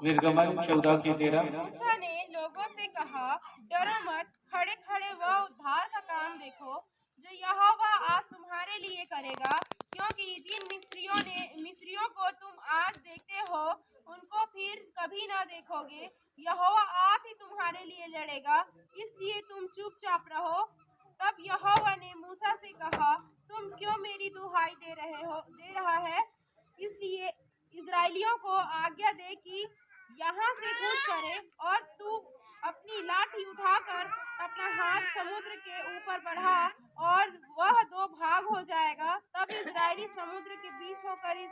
निर्गमन 14:13। मूसा ने लोगों से कहा, डरो मत, खड़े खड़े वह उद्धार का काम देखो जो यहोवा आज तुम्हारे लिए करेगा, क्योंकि जिन मिस्रियों को तुम आज देखते हो उनको फिर कभी ना देखोगे। यहोवा आप ही तुम्हारे लिए लड़ेगा, इसलिए तुम चुपचाप रहो। तब यहोवा ने मूसा से कहा, तुम क्यों मेरी दुहाई दे रहा है? इसलिए इजराइलियों को आज्ञा दे कि यहाँ से कूच करे, और तू अपनी लाठी उठाकर अपना हाथ समुद्र के ऊपर बढ़ा और वह दो भाग हो जाएगा। तब इजरायली समुद्र के बीच होकर इस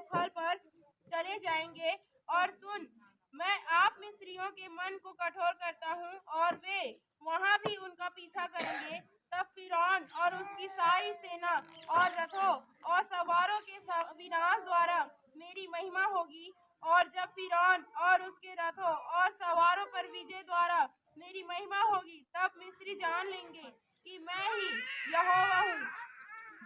स्थल पर चले जाएंगे। और सुन, मैं आप मिस्रियों के मन को कठोर करता हूँ और वे वहाँ भी उनका पीछा करेंगे। तब फिरौन और उसकी सारी सेना और रथों और सवारों के विनाश द्वारा मेरी महिमा होगी। और जब फिरौन और उसके रथों और सवारों पर विजय द्वारा मेरी महिमा होगी, तब मिस्री जान लेंगे कि मैं ही यहोवा हूँ।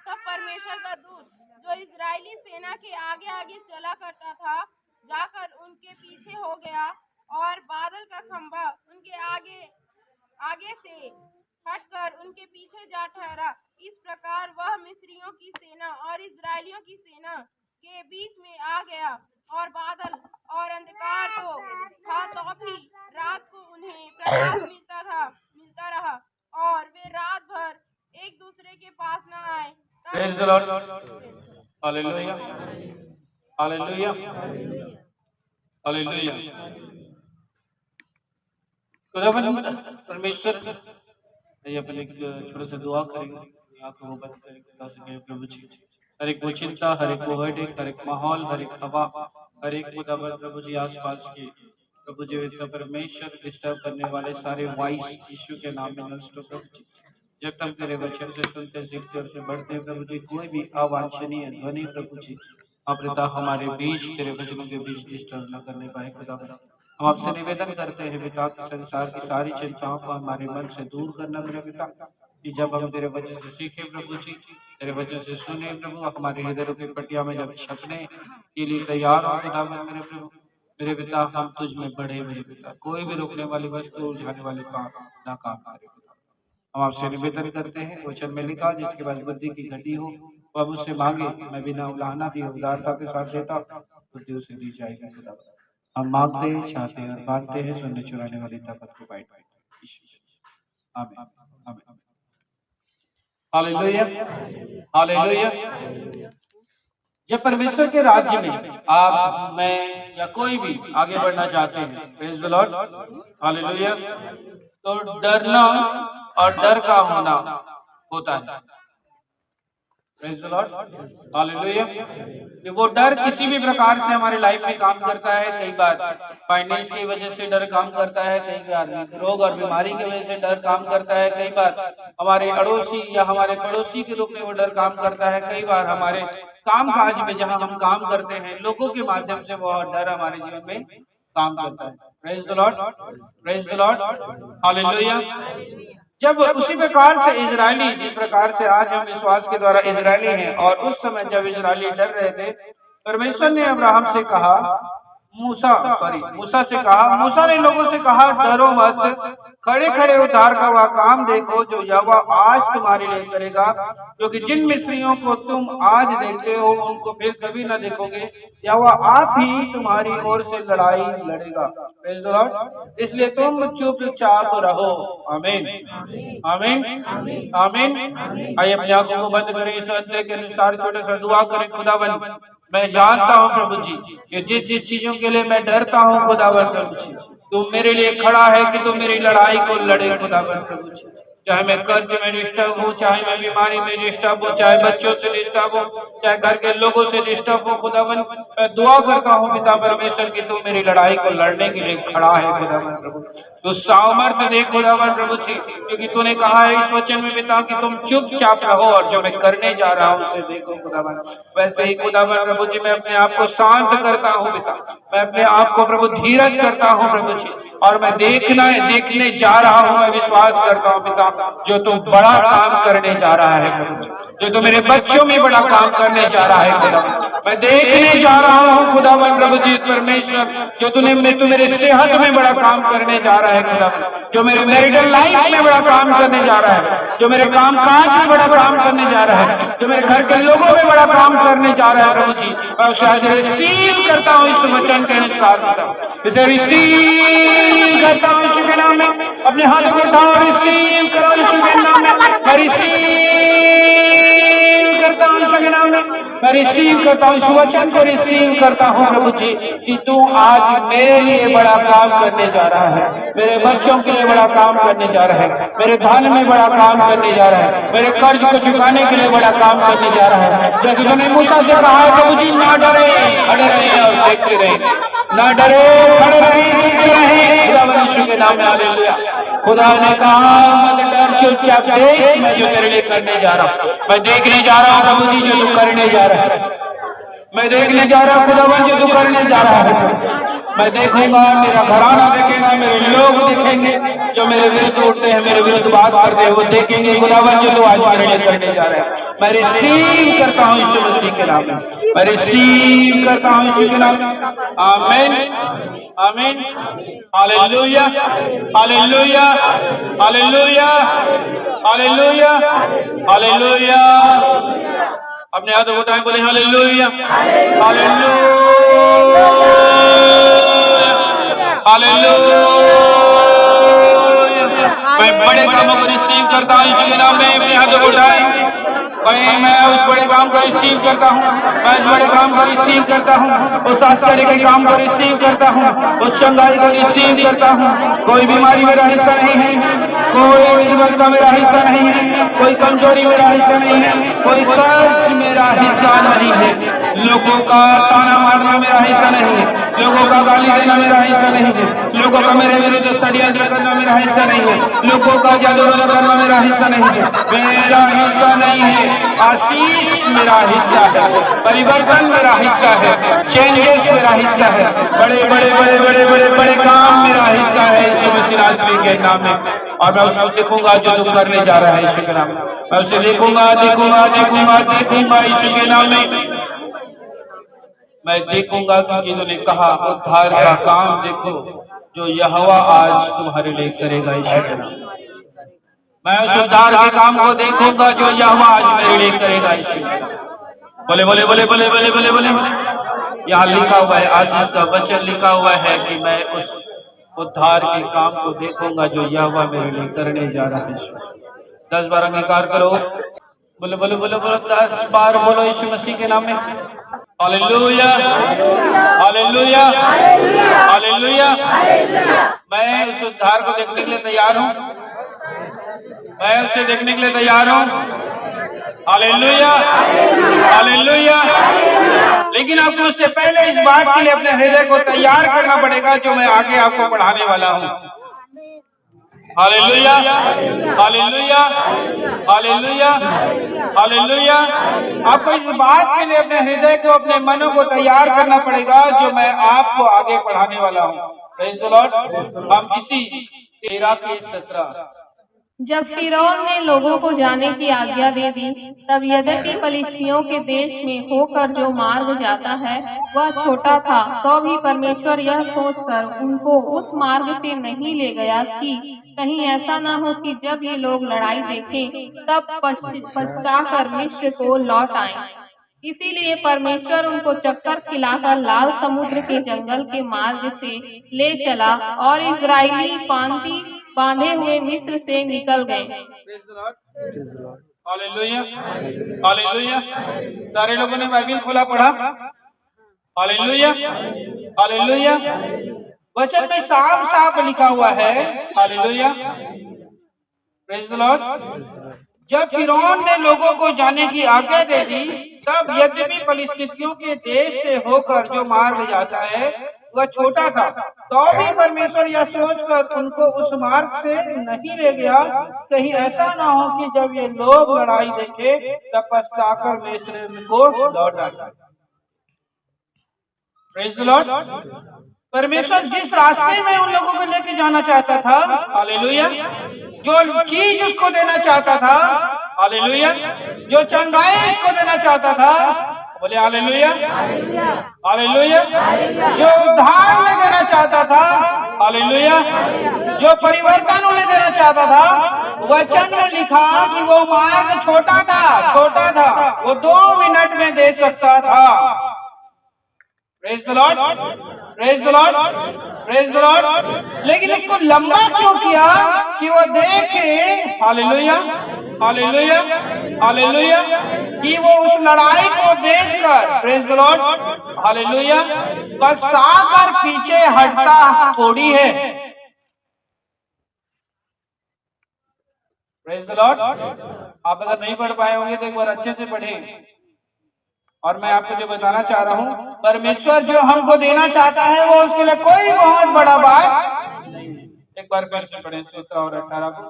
तब परमेश्वर का दूत जो इजरायली सेना के आगे आगे चला करता था, जाकर उनके पीछे हो गया, और बादल का खंभा उनके आगे से हटकर उनके पीछे जा ठहरा। इस प्रकार वह मिस्रियों की सेना और इजरायलियों की सेना के बीच में आ गया, और बादल और अंधकार तो था, तो भी रात को उन्हें प्रकाश मिलता रहा, और वे रात भर एक दूसरे के पास न आए। Praise the Lord, hallelujah, hallelujah, hallelujah. खुदावंद परमेश्वर, ये अपन एक छोटा सा दुआ करेंगे, आंखों को बंद करेंगे। प्रभु जी, हर एक वो चिंता, हर एक वो हेडेक, हर एक माहौल, हर एक हवा, हर एक खुदावंद प्रभु जी आसपास की प्रभु जी का परमेश्वर डिस्टर्ब करने वाले सारे वॉइस यीशु के नाम में नष्ट हो प्रभु जी। जब तक तेरे वचन से सुनते, सीखते और से बढ़ते प्रभु जी, कोई भी अवांछनीय ध्वनि प्रभु जी पिता हमारे बीच तेरे वचनों के बीच डिस्टर्ब न करने पाए खुदावंद। हम आपसे निवेदन करते हैं पिता, संसार की सारी चिंताओं को हमारे मन से दूर करना मेरे पिता, कि जब हम तेरे वचन से सीखे प्रभु जी, तेरे वचन से सुने प्रभु, हमारे हृदय की पटिया में जब छपने के लिए तैयार हो खुदावंद मेरे प्रभु, मेरे पिता हम तुझ में बढ़े मेरे पिता, कोई भी रोकने वाली वस्तु उलझाने वाले काम ना काम करे। हम आपसे निवेदन करते हैं, वचन में लिखा, जिसके बाद बुद्धि की घटी हो वह मुझसे मांगे, मैं बिना उलाहना भी उदारता के साथ देता, बुद्धि उसे दी जाएगी खुदावंद। हम मांगते हैं, चाहते हैं और मांगते हैं, सुनने चुराने वाली ताकत को बाइट आमीन, आमीन, हालेलुया, हालेलुया। जब परमेश्वर के राज्य में आप, मैं या कोई भी आगे बढ़ना चाहते हैं, प्रेज द लॉर्ड, हालेलुया, तो डरना और डर का होना होता है। Praise the Lord, hallelujah. वो डर किसी भी प्रकार से हमारे लाइफ में काम करता है। कई बार फाइनेंस की वजह से डर काम करता है, कई बार रोग और बीमारी की वजह से डर काम करता है, कई बार हमारे अड़ोसी या हमारे पड़ोसी के रूप में वो डर काम करता है, कई बार हमारे काम काज में जहाँ हम काम करते हैं लोगों के माध्यम से वो डर हमारे जीवन में काम करता है। Praise the Lord, praise the Lord, hallelujah. जब उसी प्रकार से इजरायली, जिस प्रकार से आज हम विश्वास के द्वारा इजरायली हैं, और उस समय जब इजरायली डर रहे थे, परमेश्वर ने अब्राहम से कहा, मूसा ने लोगों से कहा, डरो मत, खड़े खड़े उद्धार का वह काम देखो जो यहोवा आज तुम्हारे लिए करेगा, क्योंकि जिन मिस्रियों को तुम आज देखते हो उनको फिर कभी न देखोगे। यहोवा आप ही तुम्हारी ओर से लड़ाई लड़ेगा। Praise the Lord. इसलिए तुम चुपचाप रहो। आमीन, आमीन, आमीन। आइए अपनी आंखों को बंद करें, इस अंतर के अनुसार छोटा सा दुआ करें। खुदावंद, मैं जानता हूँ प्रभु जी, ये जिस जिस चीजों के लिए मैं डरता हूँ खुदावंद प्रभु जी, तुम मेरे लिए खड़ा है कि तुम मेरी लड़ाई को लड़े खुदावंद प्रभु जी। चाहे मैं कर्ज में डिस्टर्ब हूँ, चाहे मैं बीमारी में डिस्टर्ब हूँ, चाहे बच्चों से डिस्टर्ब हूँ, चाहे घर के लोगों से डिस्टर्ब हूँ खुदावंद, मैं दुआ करता हूँ पिता परमेश्वर की तू मेरी लड़ाई को लड़ने के लिए खड़ा है खुदावंद प्रभु। तू सामर्थ्य दे खुदावंद प्रभु जी, क्योंकि तूने कहा है इस वचन में पिता कि तुम चुपचाप रहो और जो मैं करने जा रहा हूँ उसे देखो खुदावंद। वैसे ही खुदावंद प्रभु जी मैं अपने आप को शांत करता हूँ पिता, मैं अपने आप को प्रभु धीरज करता हूँ प्रभु जी, और मैं देखने जा रहा हूँ। मैं विश्वास करता हूँ पिता, जो तुम बड़ा काम करने जा रहा है प्रभु, जो तुम मेरे बच्चों में बड़ा काम करने जा रहा है खुदा, मैं देखने जा रहा हूँ खुदावन प्रभु जी परमेश्वर, जो तू मेरे सेहत में बड़ा काम करने जा रहा है खुदा, जो मेरे मैरिटल लाइफ में बड़ा काम करने जा रहा है, जो मेरे काम काज में बड़ा काम करने जा रहा है, जो मेरे घर के लोगों में बड़ा काम करने जा रहा है प्रभु जी, मैं उसे आज रिसीव करता हूँ इस वचन के अनुसार, इसे रिसीव करता हूँ यीशु के नाम में। अपने हाथों को उठाओ, रिसीव करो यीशु के नाम में। मैं रिसीव करता हूँ यीशु के नाम में, मैं रिसीव करता हूँ इस वचन को रिसीव करता हूँ प्रभु जी, कि तू आज मेरे लिए बड़ा काम करने जा रहा है, मेरे बच्चों के लिए बड़ा काम करने जा रहा है, मेरे धन में बड़ा काम करने जा रहा है, मेरे कर्ज को चुकाने के लिए बड़ा काम करने जा रहा है। जैसे तुमने मूसा से कहा है प्रभु जी, ना डरे, खड़े रहे और देखते रहे, ना डरे, खड़े रहे, देखते रहे, खुदा यीशु के नाम में हालेलुया। खुदा ने कहा मत डर, चुपचाप देख, मैं जो तेरे लिए करने जा रहा हूँ, मैं देखने जा रहा हूँ प्रभु जी जो तू करने जा रहा है, मैं देखने जा रहा हूँ खुदावन जो तू करने जा रहा है। मैं देखूंगा, मेरा घराना देखेगा, मेरे लोग देखेंगे, जो मेरे विरुद्ध उठते हैं, मेरे विरुद्ध बात करते हैं, वो देखेंगे खुदावन जो तू आज मेरे लिए करने जा रहा है। मैं रिसीव करता हूँ यीशु मसीह के नाम में, मैं रिसीव करता हूँ यीशु के नाम में। आमीन, आमीन, hallelujah, hallelujah, hallelujah, hallelujah, hallelujah. अपने हाथों को उठाएं, बोले हालेलुया, हालेलुया, हालेलुया। मैं बड़े कामों को रिसीव करता हूँ यीशु के नाम में। अपने हाथों को उठाएं, मैं उस बड़े काम को रिसीव करता हूँ, मैं उस बड़े काम को रिसीव करता हूँ, उस आश्चर्य के काम को रिसीव करता हूँ, उस चंगाई को रिसीव करता हूँ। कोई बीमारी मेरा हिस्सा नहीं है, कोई निर्बलता मेरा हिस्सा नहीं है, कोई कमजोरी मेरा हिस्सा नहीं है, कोई कर्ज मेरा हिस्सा नहीं है, लोगों का ताना मारना मेरा हिस्सा नहीं है, लोगों का गाली देना मेरा हिस्सा नहीं है, लोगों का मेरे विरुद्ध षड्यंत्र करना मेरा हिस्सा नहीं है, लोगों का जादू करना मेरा हिस्सा नहीं है, मेरा हिस्सा नहीं है। आशीष मेरा हिस्सा है, परिवर्तन मेरा हिस्सा है, चेंजेस मेरा हिस्सा है, बड़े बड़े बड़े बड़े बड़े बड़े काम मेरा हिस्सा है यीशु मसीह नासरी के नाम में। और मैं उसको देखूंगा जो तू करने जा रहा है यीशु के नाम में, मैं उसे देखूंगा, देखूंगा, देखूंगा, देखूंगा यीशु के नाम में। मैं देखूंगा क्योंकि तूने कहा उद्धार का काम देखो जो यहोवा आज तुम्हारे लिए करेगा यीशु के नाम में। मैं उस उद्धार के काम को देखूंगा जो यहोवा आज मेरे लिए करेगा यीशु। बोले बोले बोले बोले बोले बोले बोले। यहाँ लिखा हुआ है, आशीष का वचन लिखा हुआ है कि मैं उस उद्धार के काम को देखूंगा जो यहोवा मेरे लिए करने जा रहा है यीशु। 10 बार अंगीकार करो, बोले बोले बोले बोले 10 बार बोलो यीशु मसीह के नाम में। Hallelujah, hallelujah, hallelujah. मैं उस उद्धार को देखने के लिए तैयार हूँ, मैं उसे देखने के लिए तैयार हूँ। Hallelujah, hallelujah. लेकिन आपको उससे पहले इस बात के लिए अपने हृदय को तैयार करना पड़ेगा जो मैं आगे आपको पढ़ाने वाला हूँ। Hallelujah, hallelujah, hallelujah, hallelujah. आपको इस बात के लिए अपने हृदय को, अपने मनों को तैयार करना पड़ेगा जो मैं आपको आगे पढ़ाने वाला हूँ। Praise the Lord. हम इसी 13 के 17। जब फिरौन ने लोगों को जाने की आज्ञा दे दी, तब यद्यपि फलिश्तियों के देश में होकर जो मार्ग जाता है वह छोटा था, तो भी परमेश्वर यह सोचकर उनको उस मार्ग से नहीं ले गया कि कहीं ऐसा न हो कि जब ये लोग लड़ाई देखें तब पछताकर मिस्र को लौट आएं। इसीलिए परमेश्वर उनको चक्कर खिलाकर लाल समुद्र के जंगल के मार्ग से ले चला और इजरायली पांति बांधे हुए मिस्र से निकल गए। Hallelujah, hallelujah. सारे लोगों ने बाइबल खोला, पढ़ा। Hallelujah, hallelujah. वचन में साफ साफ लिखा हुआ है। Hallelujah, praise the Lord. जब फिरौन ने लोगों को जाने की आज्ञा दे दी, तब यद्यपि फलिश्तियों के देश से होकर जो मार्ग जाता है वह छोटा था, तो भी परमेश्वर यह सोचकर उनको उस मार्ग से नहीं ले गया, कहीं ऐसा ना हो कि जब ये लोग लड़ाई देखे तब पछताकर मिस्र को लौट आए। Praise the Lord. परमेश्वर जिस रास्ते में उन लोगों को लेके जाना चाहता था, हालेलुया, जो चीज उसको देना चाहता था, हालेलुया, जो चंगाई उसको देना चाहता था, बोले हालेलुया, हालेलुया, जो उद्धार उन्हें देना चाहता था, हालेलुया, जो परिवर्तन उन्हें देना चाहता था, वचन में लिखा कि वो मार्ग छोटा था, वो 2 मिनट में दे सकता था। Praise the Lord, praise the Lord, praise the Lord. लेकिन इसको लंबा क्यों किया कि वो देखे, हालेलुया, हालेलुया, हालेलुया, कि वो उस लड़ाई को देखकर, प्रेज द लॉर्ड, हालेलुया, पछताकर पीछे हटता थोड़ी है। Praise the Lord. आप अगर नहीं पढ़ पाए होंगे तो एक बार अच्छे से पढ़ें। और मैं आपको जो बताना चाह रहा हूँ, परमेश्वर जो हमको देना चाहता है वो उसके लिए कोई बहुत बड़ा बात नहीं। एक बार फिर से पढ़ें 17 और 18 को।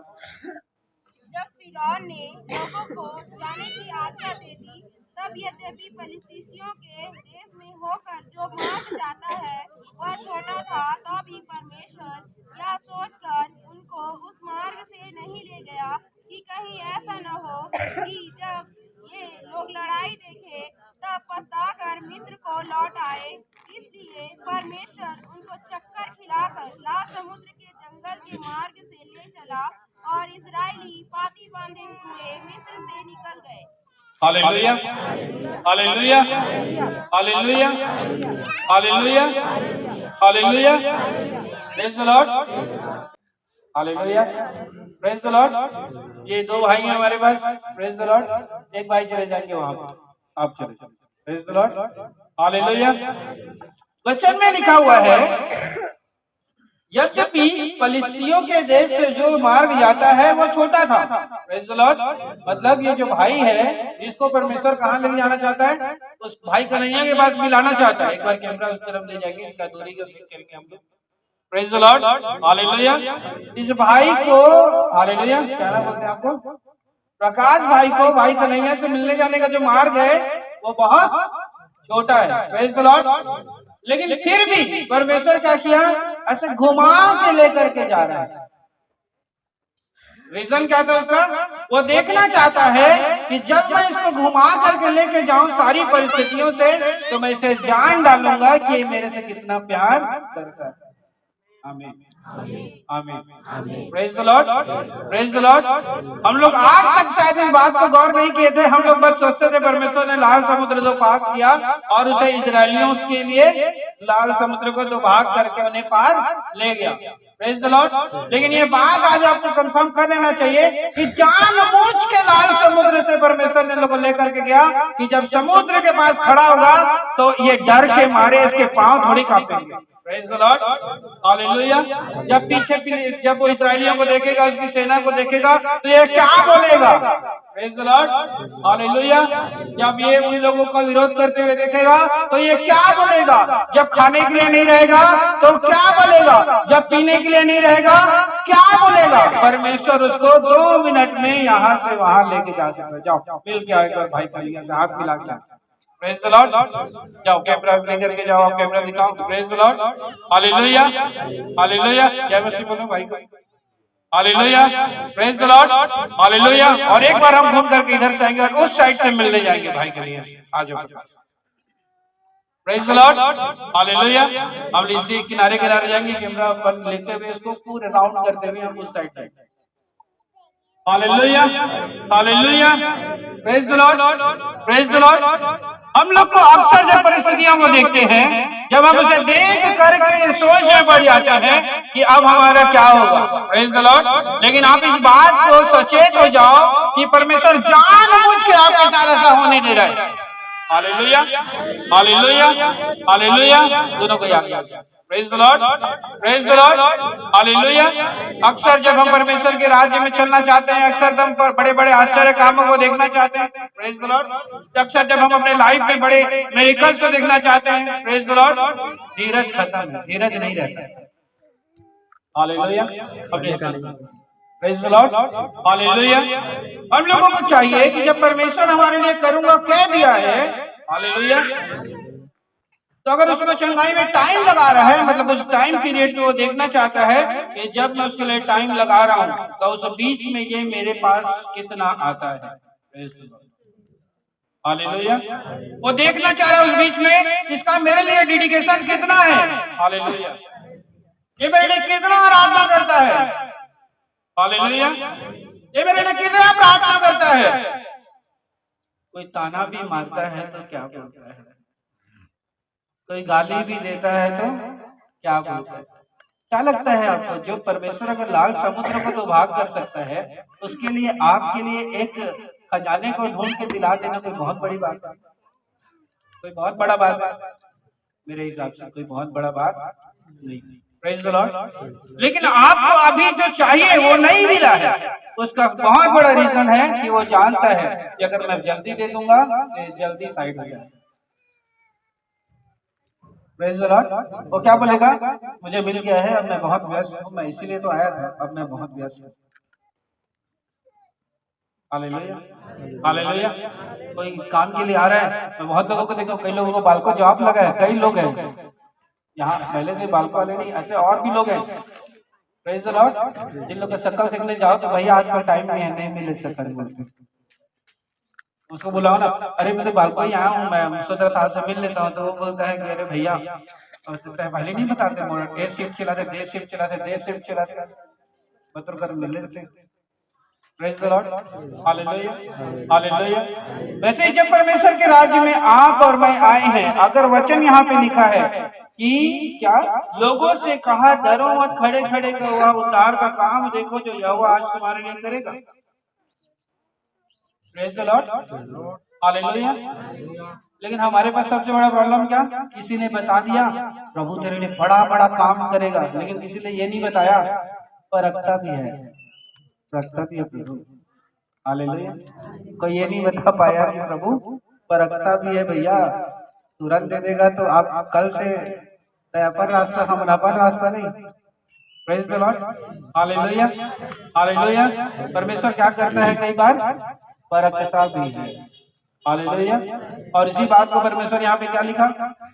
जब फिरौन ने लोगों को जाने की आज्ञा दे दी, तब यद्यपि फिलिस्तीसियों के देश में होकर जो मार्ग जाता है वह छोटा था, तो भी परमेश्वर यह सोचकर उनको उस मार्ग से नहीं ले गया कि कहीं ऐसा न हो कि जब ये लोग लड़ाई देखे तब पछताकर मिस्र को लौट आए। इसलिए परमेश्वर उनको चक्कर खिलाकर लाल समुद्र के जंगल के मार्ग से ले चला और इजरायली पाती बांधे हुए मिस्र से निकल गए। Hallelujah, hallelujah, hallelujah, hallelujah, hallelujah, praise the Lord, hallelujah, praise the Lord. ये 2 भाई हैं हमारे पास, प्रेज द लॉर्ड। एक भाई चले जाएंगे वहां पर, आप चले जाओ, प्रेज द लॉर्ड, हालेलुया। वचन में लिखा हुआ है, यद्यपि फिलिस्तियों के देश से जो मार्ग जाता है वो छोटा था। Praise the Lord. मतलब ये जो भाई है जिसको परमेश्वर कहाँ ले जाना चाहता है, उस भाई कन्हैया के पास मिलाना चाहता है। एक बार कैमरा उस तरफ ले जाएंगे, इनका दूरी का देख करके हम लोग, प्रेज द लॉर्ड, हालेलुया। इस भाई को, हालेलुया, क्या नाम बोलते हैं आपको, प्रकाश भाई को भाई कन्हैया से मिलने जाने का जो मार्ग है वो बहुत छोटा है। Praise the Lord. लेकिन फिर भी परमेश्वर क्या किया, ऐसे घुमा के लेकर के जा रहा है। रीजन क्या था उसका, वो देखना चाहता है कि जब मैं इसको घुमा करके लेके जाऊं सारी परिस्थितियों से, तो मैं इसे जान डालूंगा कि ये मेरे से कितना प्यार करता है। आमीन, आमीन, praise the Lord, praise the Lord. हम लोग आज तक शायद इस बात को गौर नहीं किए थे। हम लोग बस सोचते थे परमेश्वर ने लाल समुद्र 2 भाग किया और उसे इजरायलियों के लिए लाल समुद्र को 2 भाग करके उन्हें पार ले गया। Praise the Lord. लेकिन ये बात आज आपको कंफर्म कर लेना चाहिए कि जानबूझ के लाल समुद्र से परमेश्वर ने लोगों लेकर के गया कि जब समुद्र के पास खड़ा होगा तो ये डर के मारे इसके पांव थोड़ी कांपेंगे। Praise the Lord, hallelujah. जब पीछे जब वो इस्राएलियों को देखेगा, उसकी सेना को देखेगा, तो ये क्या बोलेगा? Praise the Lord, hallelujah. जब ये उन लोगों का विरोध करते हुए देखेगा तो ये क्या बोलेगा? जब खाने के लिए नहीं रहेगा तो क्या बोलेगा? जब पीने के लिए नहीं रहेगा क्या बोलेगा? परमेश्वर उसको 2 मिनट में यहाँ से वहां लेके जा सकता है। जाओ मिल के आएगा भाई कलिया से हाथ मिला के। Praise the Lord. जाओ कैमरा लेकर के जाओ, कैमरा दिखाओ। Praise the Lord, hallelujah, hallelujah. जय मसीह बोलो भाई को, hallelujah. Praise the Lord, hallelujah. और एक बार हम घूम करके इधर से आएंगे और उस साइड से मिलने जाएंगे भाई के लिए। आ जाओ। Praise the Lord, hallelujah. हम इसी किनारे किनारे जाएंगे, कैमरा पर लेते हुए उसको पूरे राउंड करते हुए हम उस साइड जाएंगे। Hallelujah, hallelujah. Praise the Lord, praise the Lord. हम लोग को अक्सर जब परिस्थितियों को देखते हैं, जब हम उसे देख करके सोच में पड़ जाते हैं कि अब हमारा क्या होगा। Praise the Lord. लेकिन आप इस बात को सचेत हो जाओ कि परमेश्वर जानबूझ के आपके साथ ऐसा होने दे रहा है। Hallelujah, hallelujah, hallelujah. दोनों को याद। Praise the Lord, praise the Lord, hallelujah. अक्सर जब हम परमेश्वर के राज्य में चलना चाहते हैं, अक्सर हम बड़े बड़े आश्चर्य कामों को देखना चाहते हैं। Praise the Lord. अक्सर जब हम अपने लाइफ में बड़े मिरेकल्स को देखना चाहते हैं, प्रेज द लॉर्ड, धीरज खत्म है, धीरज नहीं रहता। Hallelujah, praise the Lord, hallelujah. हम लोगों को चाहिए कि जब परमेश्वर हमारे लिए करूंगा कह दिया है, हालेलुया, तो अगर उसको चंगाई में टाइम लगा रहा है, मतलब उस टाइम पीरियड को वो देखना चाहता है कि जब मैं उसके लिए टाइम लगा रहा हूं तो उस बीच में ये मेरे पास कितना आता है। हालेलुया। वो देखना चाह रहा है उस बीच में इसका मेरे लिए डेडिकेशन कितना है। हालेलुया। ये मेरे लिए कितना आराधना करता है। हालेलुया। ये मेरे लिए कितना प्रार्थना करता है। कोई ताना भी मारता है तो क्या बोलता है, कोई गाली भी देता है तो क्या बोलता है। क्या लगता है आपको, जो परमेश्वर अगर लाल समुद्र को तो भाग कर सकता है, उसके लिए आपके लिए एक खजाने को ढूंढ के दिला देना कोई बहुत बड़ी बात है, कोई बहुत बड़ा बात है? मेरे हिसाब से कोई बहुत बड़ा बात नहीं। Praise the Lord. लेकिन आपको अभी जो चाहिए वो नहीं मिला है, उसका बहुत बड़ा रीजन है कि वो जानता है कि अगर मैं जल्दी दे दूंगा तो जल्दी साइड हो जाए। Praise the Lord. वो क्या बोलेगा, मुझे मिल गया है, अब मैं बहुत व्यस्त हूँ, मैं इसीलिए तो आया था, अब मैं बहुत व्यस्त हूँ। हालेलुया। हालेलुया। कोई काम के लिए आ रहा है, मैं बहुत लोगों को देखा, कई लोगों को बाल को जॉब लगा है, कई लोग हैं यहाँ पहले से बाल को वाले नहीं, ऐसे और भी लोग हैं। Praise the Lord. जिन लोग का शक्ल देखने जाओ तो भैया आज का टाइम नहीं है, नहीं मिले शक्ल बोलते, उसको बुलाओ ना, अरे मेरे बाल को ही आया हूँ, मैं सोच रहा था आपसे मिल लेता हूँ, तो वो बोलता है कि अरे भैया पहले नहीं बताते, डे शिफ्ट चलाते, डे शिफ्ट चलाते, डे शिफ्ट चलाते, मतलब कर मिल लेते। Praise the Lord. Hallelujah. Hallelujah. वैसे ही जब परमेश्वर के राज्य में आप और मैं आए हैं, अगर वचन यहाँ पे लिखा है कि क्या, लोगों से कहा डरो मत, खड़े खड़े का हुआ उद्धार का काम देखो जो यहोवा आज तुम्हारे लिए करेगा। Praise the Lord. हालेलुया। लेकिन हमारे पास सबसे बड़ा प्रॉब्लम क्या, किसी ने बता दिया प्रभु तेरे लिए बड़ा बड़ा काम करेगा, लेकिन किसी ने ये नहीं बताया परखता भी है, परखता भी है प्रभु। हालेलुया। कोई ये नहीं बता पाया कि प्रभु परखता भी है भैया, तुरंत दे देगा तो आप कल से अपन रास्ता, हम अपन रास्ता नहीं। Praise the Lord. Hallelujah. Hallelujah. परमेश्वर क्या करता है, कई बार परखता भी है। हालेलुया। और इसी बात को परमेश्वर यहाँ पे क्या लिखा,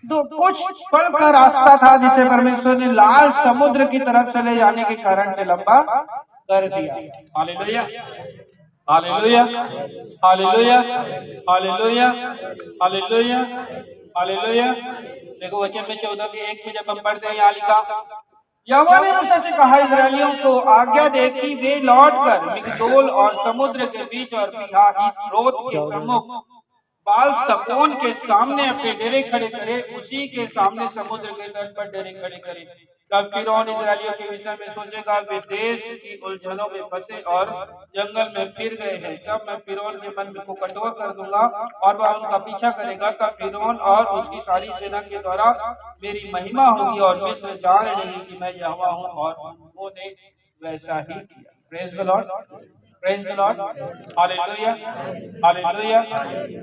तो कुछ पल का रास्ता था जिसे परमेश्वर ने लाल समुद्र की तरफ चले जाने के कारण से लंबा कर दिया। Hallelujah. Hallelujah. Hallelujah. Hallelujah. Hallelujah. Hallelujah. देखो वचन में 14:1 में जब हम पढ़ते हैं, यहाँ लिखा, यहोवा ने मूसा से कहा, इस्राएलियों को आज्ञा दे कि वे लौटकर मिग्दोल और समुद्र के बीच और पीहाहीरोत के सम्मुख बाल सपोन के सामने अपने डेरे खड़े करे, उसी के सामने समुद्र के तट पर डेरे खड़े करे। तब फिरौन इस्राएलियों के विषय में सोचेगा, वे देश की उलझनों में फंसे और जंगल में फिर गए हैं। तब मैं फिरौन के मन को कठोर कर दूंगा और वह उनका पीछा करेगा। तब फिरौन और उसकी सारी सेना के द्वारा मेरी महिमा होगी और मिस्र जान लेंगे कि मैं यहोवा हूँ, और उन्होंने वैसा ही किया। Praise the Lord. Praise the Lord. Hallelujah. Hallelujah.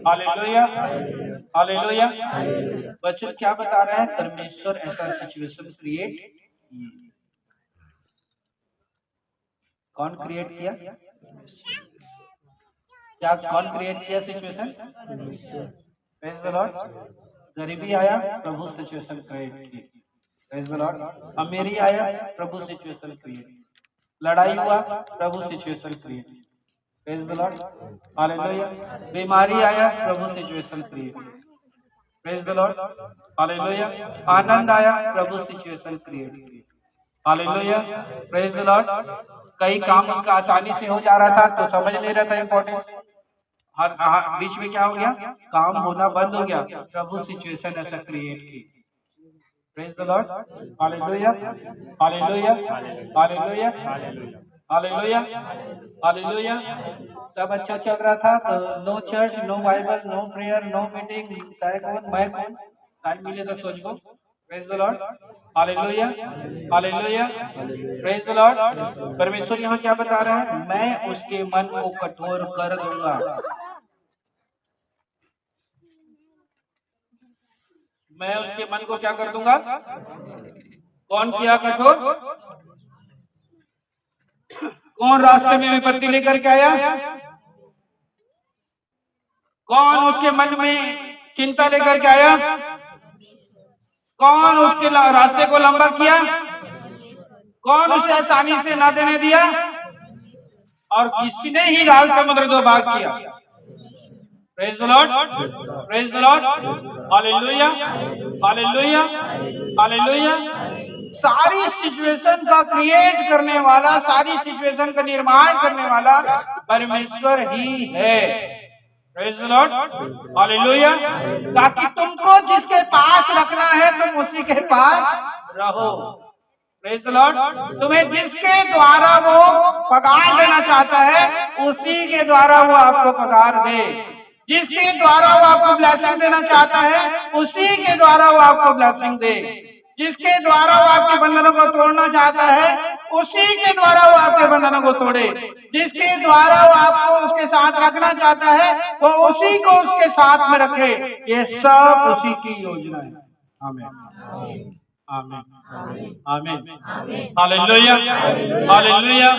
Hallelujah. Hallelujah. वचन क्या बता रहा है, परमेश्वर ऐसा सिचुएशन क्रिएट, कौन क्रिएट किया, क्या कौन क्रिएट किया सिचुएशन? Praise the Lord. गरीबी आया, प्रभु सिचुएशन क्रिएट की। Praise the Lord. अमीरी आया, प्रभु सिचुएशन क्रिएट। लड़ाई हुआ, प्रभु situation create. Praise the Lord. Hallelujah. बीमारी आया, प्रभु situation create. Praise the Lord. Hallelujah. आनंद आया, प्रभु situation create. Hallelujah. Praise the Lord. कई काम उसका आसानी से हो जा रहा था तो समझ नहीं रहा था इम्पोर्टेंस, हर बीच में क्या हो गया, काम होना बंद हो गया, प्रभु सिचुएशन ऐसा क्रिएट की। Praise the Lord. Hallelujah. Hallelujah. Hallelujah. Hallelujah. Hallelujah. सब अच्छा चल रहा था तो no church, no Bible, no prayer, no meeting, मैं कौन, टाइम मिले तो सोच को। Praise the Lord. Hallelujah. Hallelujah. Praise the Lord. परमेश्वर यहाँ क्या बता रहा है, मैं उसके मन को कठोर कर दूंगा। मैं उसके मन को क्या कर दूंगा, कौन किया कठोर, कौन रास्ते में विपत्ति लेकर के आया, कौन उसके मन में चिंता लेकर के आया, कौन उसके रास्ते को लंबा किया? कौन उसे आसानी से न देने दिया? और किसने ही लाल समुद्र दो भाग किया? Praise the Lord, praise the Lord, hallelujah, hallelujah, hallelujah. सारी सिचुएशन का क्रिएट करने वाला, सारी सिचुएशन का निर्माण करने वाला परमेश्वर ही है। Praise the Lord, hallelujah. ताकि तुमको जिसके पास रखना है तुम उसी के पास रहो। Praise the Lord. तुम्हें जिसके द्वारा वो पगार देना चाहता है उसी के द्वारा वो आपको पगार दे। जिसके द्वारा वो आपको ब्लेसिंग देना चाहता है उसी के द्वारा वो आपको ब्लेसिंग दे। जिसके द्वारा वो आपके बंधनों को तोड़ना चाहता है उसी के द्वारा वो आपके बंधनों को तोड़े। जिसके द्वारा वो आपको उसके साथ रखना चाहता है वो उसी को उसके साथ में रखे। ये सब उसी की योजना है। आमीन, आमीन, आमीन, hallelujah, hallelujah,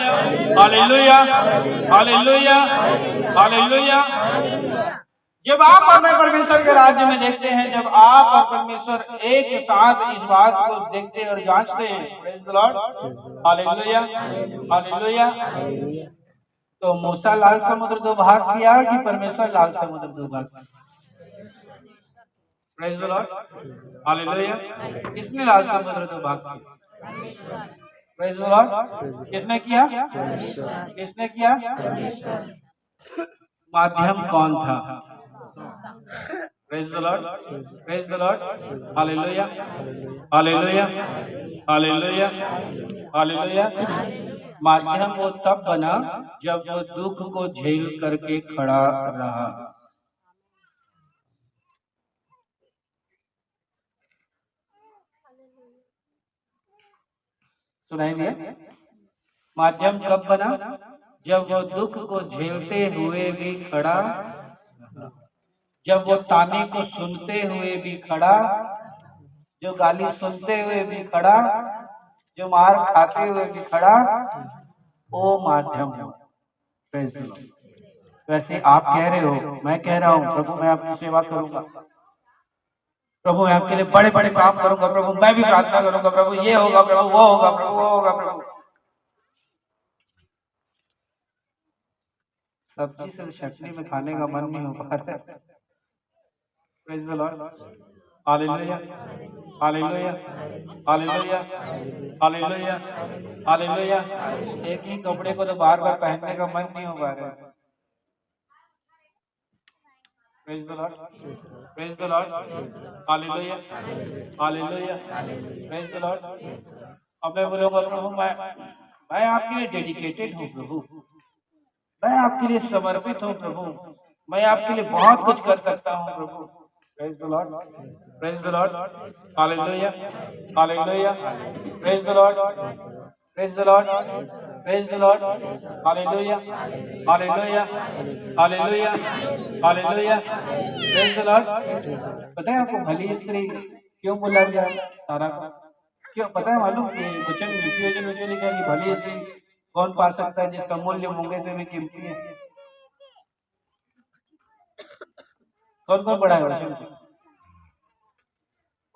hallelujah, hallelujah, hallelujah. जब आप और मैं परमेश्वर के राज्य में देखते हैं, जब आप और परमेश्वर एक साथ इस बात को देखते और जांचते हैं, praise the Lord, hallelujah, hallelujah. तो मूसा लाल समुद्र दो भाग किया कि परमेश्वर लाल समुद्र दो भाग किया? Praise the Lord, hallelujah. किसने लाल समुद्र दो भाग किया? Praise the Lord. किसने किया? किसने किया? माध्यम कौन था? Praise the Lord, praise the Lord, hallelujah, hallelujah, hallelujah, hallelujah. माध्यम वो तब बना जब वो दुख को झेल करके खड़ा रहा। सुनाई दिया? माध्यम कब बना? जब वो दुख को झेलते हुए भी खड़ा, जब वो ताने को सुनते हुए भी खड़ा, जो गाली सुनते हुए भी खड़ा, जो मार खाते हुए भी खड़ा, वो माध्यम है। Praise the Lord. वैसे आप कह रहे हो, मैं कह रहा हूँ प्रभु मैं आपकी सेवा करूंगा, प्रभु मैं आपके लिए बड़े बड़े काम करूंगा, प्रभु मैं भी प्रार्थना करूंगा, प्रभु ये होगा, प्रभु वो होगा, प्रभु वो होगा, प्रभु। सब्जी से चटनी में खाने का मन नहीं हो पा रहा है। Praise the Lord, hallelujah, hallelujah, hallelujah, hallelujah, hallelujah. एक ही कपड़े को तो बार बार पहनने का मन नहीं हो पा रहा है। Praise the Lord, praise the Lord, hallelujah, hallelujah, praise the Lord. अब मैं बोलूंगा प्रभु मैं आपके लिए डेडिकेटेड हूँ प्रभु, मैं आपके लिए समर्पित हूँ प्रभु, मैं आपके लिए बहुत कुछ कर सकता हूँ प्रभु। Praise the Lord, praise the Lord, hallelujah, hallelujah, praise the Lord, praise the Lord, praise the Lord, hallelujah, hallelujah, hallelujah, hallelujah, praise the Lord. पता है आपको भली स्त्री क्यों बोला गया सारा का? क्यों पता है? मालूम कि वचन नीति वचन लिखा है कि भली स्त्री कौन पा सकता है जिसका मूल्य मूंगे से भी कीमती है? कौन कौन पढ़ा है वचन?